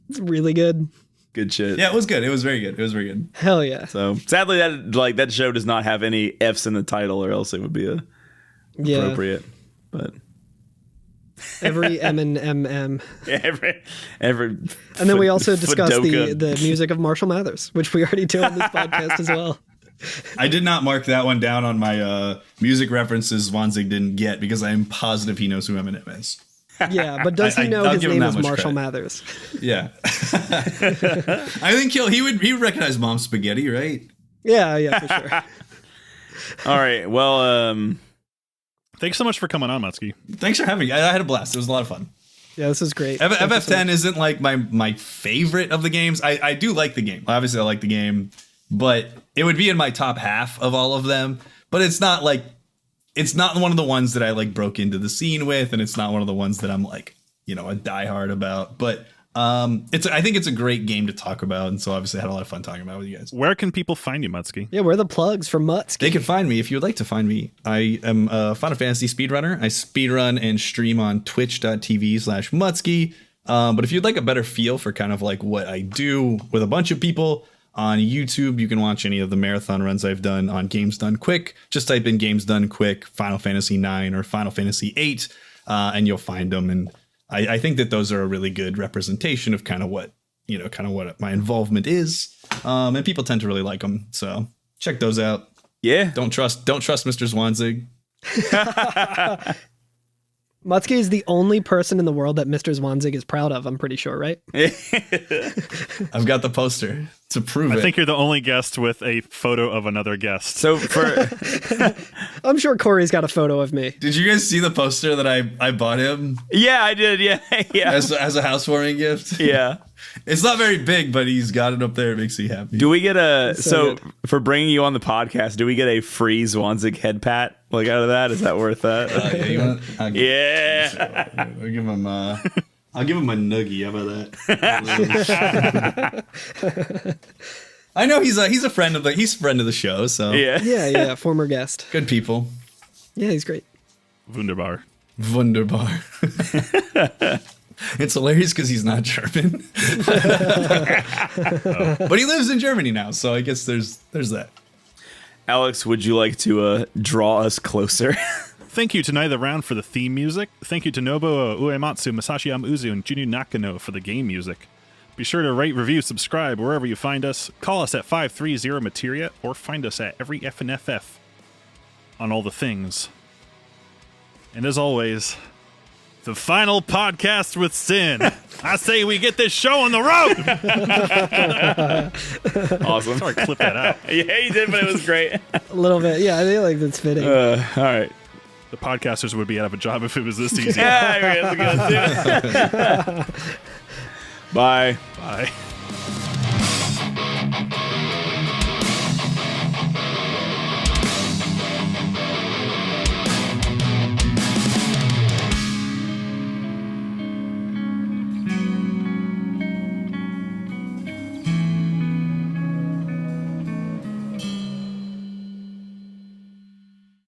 F: It's really good.
C: Good shit.
E: Yeah, it was good. It was very good. It was very good.
F: Hell yeah.
C: So sadly, that show does not have any F's in the title, or else it would be appropriate. But
F: every M and M.
C: every
F: And then we also discussed
C: Fudoka.
F: the music of Marshall Mathers, which we already do on this podcast as well.
E: I did not mark that one down on my music references Swanzig didn't get, because I am positive he knows who Eminem is.
F: Yeah, but does he know
E: I'll
F: his
E: give him
F: name
E: that
F: is
E: much
F: Marshall
E: credit.
F: Mathers?
E: Yeah. I think he would recognize Mom's Spaghetti, right?
F: Yeah, for sure.
C: all right. Well,
D: Thanks so much for coming on, Muttski.
E: Thanks for having me. I had a blast. It was a lot of fun.
F: Yeah, this is great. Thank you so
E: FF10
F: much.
E: isn't like my favorite of the games. I do like the game. Obviously, I like the game, but it would be in my top half of all of them. But it's not one of the ones that I like broke into the scene with, and it's not one of the ones that I'm like, a diehard about. But I think it's a great game to talk about, and so obviously I had a lot of fun talking about it with you guys.
D: Where can people find you, Muttski?
F: Yeah, we're the plugs for Muttski.
E: They can find me if you would like to find me. I am a Final Fantasy speedrunner. I speedrun and stream on twitch.tv/Muttski. But if you'd like a better feel for kind of like what I do with a bunch of people on YouTube, you can watch any of the marathon runs I've done on Games Done Quick. Just type in Games Done Quick, Final Fantasy 9 or Final Fantasy 8, and you'll find them. And I think that those are a really good representation of kind of what my involvement is. And people tend to really like them. So check those out.
C: yeah.
E: Don't trust Mr. Swanzig.
F: Muttski is the only person in the world that Mr. Swanzig is proud of, I'm pretty sure, right?
E: I've got the poster to prove it.
D: I think you're the only guest with a photo of another guest.
C: So for
F: I'm sure Corey's got a photo of me.
E: Did you guys see the poster that I bought him
C: yeah, I did. Yeah, yeah,
E: as a housewarming gift?
C: yeah.
E: It's not very big, but he's got it up there. It makes me happy.
C: Do we get
F: So good.
C: for bringing you on the podcast? Do we get a free Swanzig head pat out of that? Is that worth that?
E: Yeah, you want?
C: Yeah.
E: I'll give him. I'll give him a noogie. How about that? I know he's a friend of the show. So
C: Yeah.
F: Yeah, former guest.
E: good people.
F: Yeah, he's great.
D: Wunderbar.
E: Wunderbar. It's hilarious because he's not German, but he lives in Germany now. So I guess there's that.
C: Alex, would you like to draw us closer?
D: Thank you to Neither Round for the theme music. Thank you to Nobuo Uematsu, Masashi Amuzu, and Junu Nakano for the game music. Be sure to rate, review, subscribe wherever you find us. Call us at 530-MATERIA or find us at every FNFF on all the things. And as always, the final podcast with Sin. I say we get this show on the road.
C: Awesome.
D: Sorry, clip that out.
C: Yeah, you did, but it was great.
F: A little bit. Yeah, I feel like that's fitting.
C: All right.
D: The podcasters would be out of a job if it was this easy.
C: Yeah, I really was gonna do it. Bye.
D: Bye.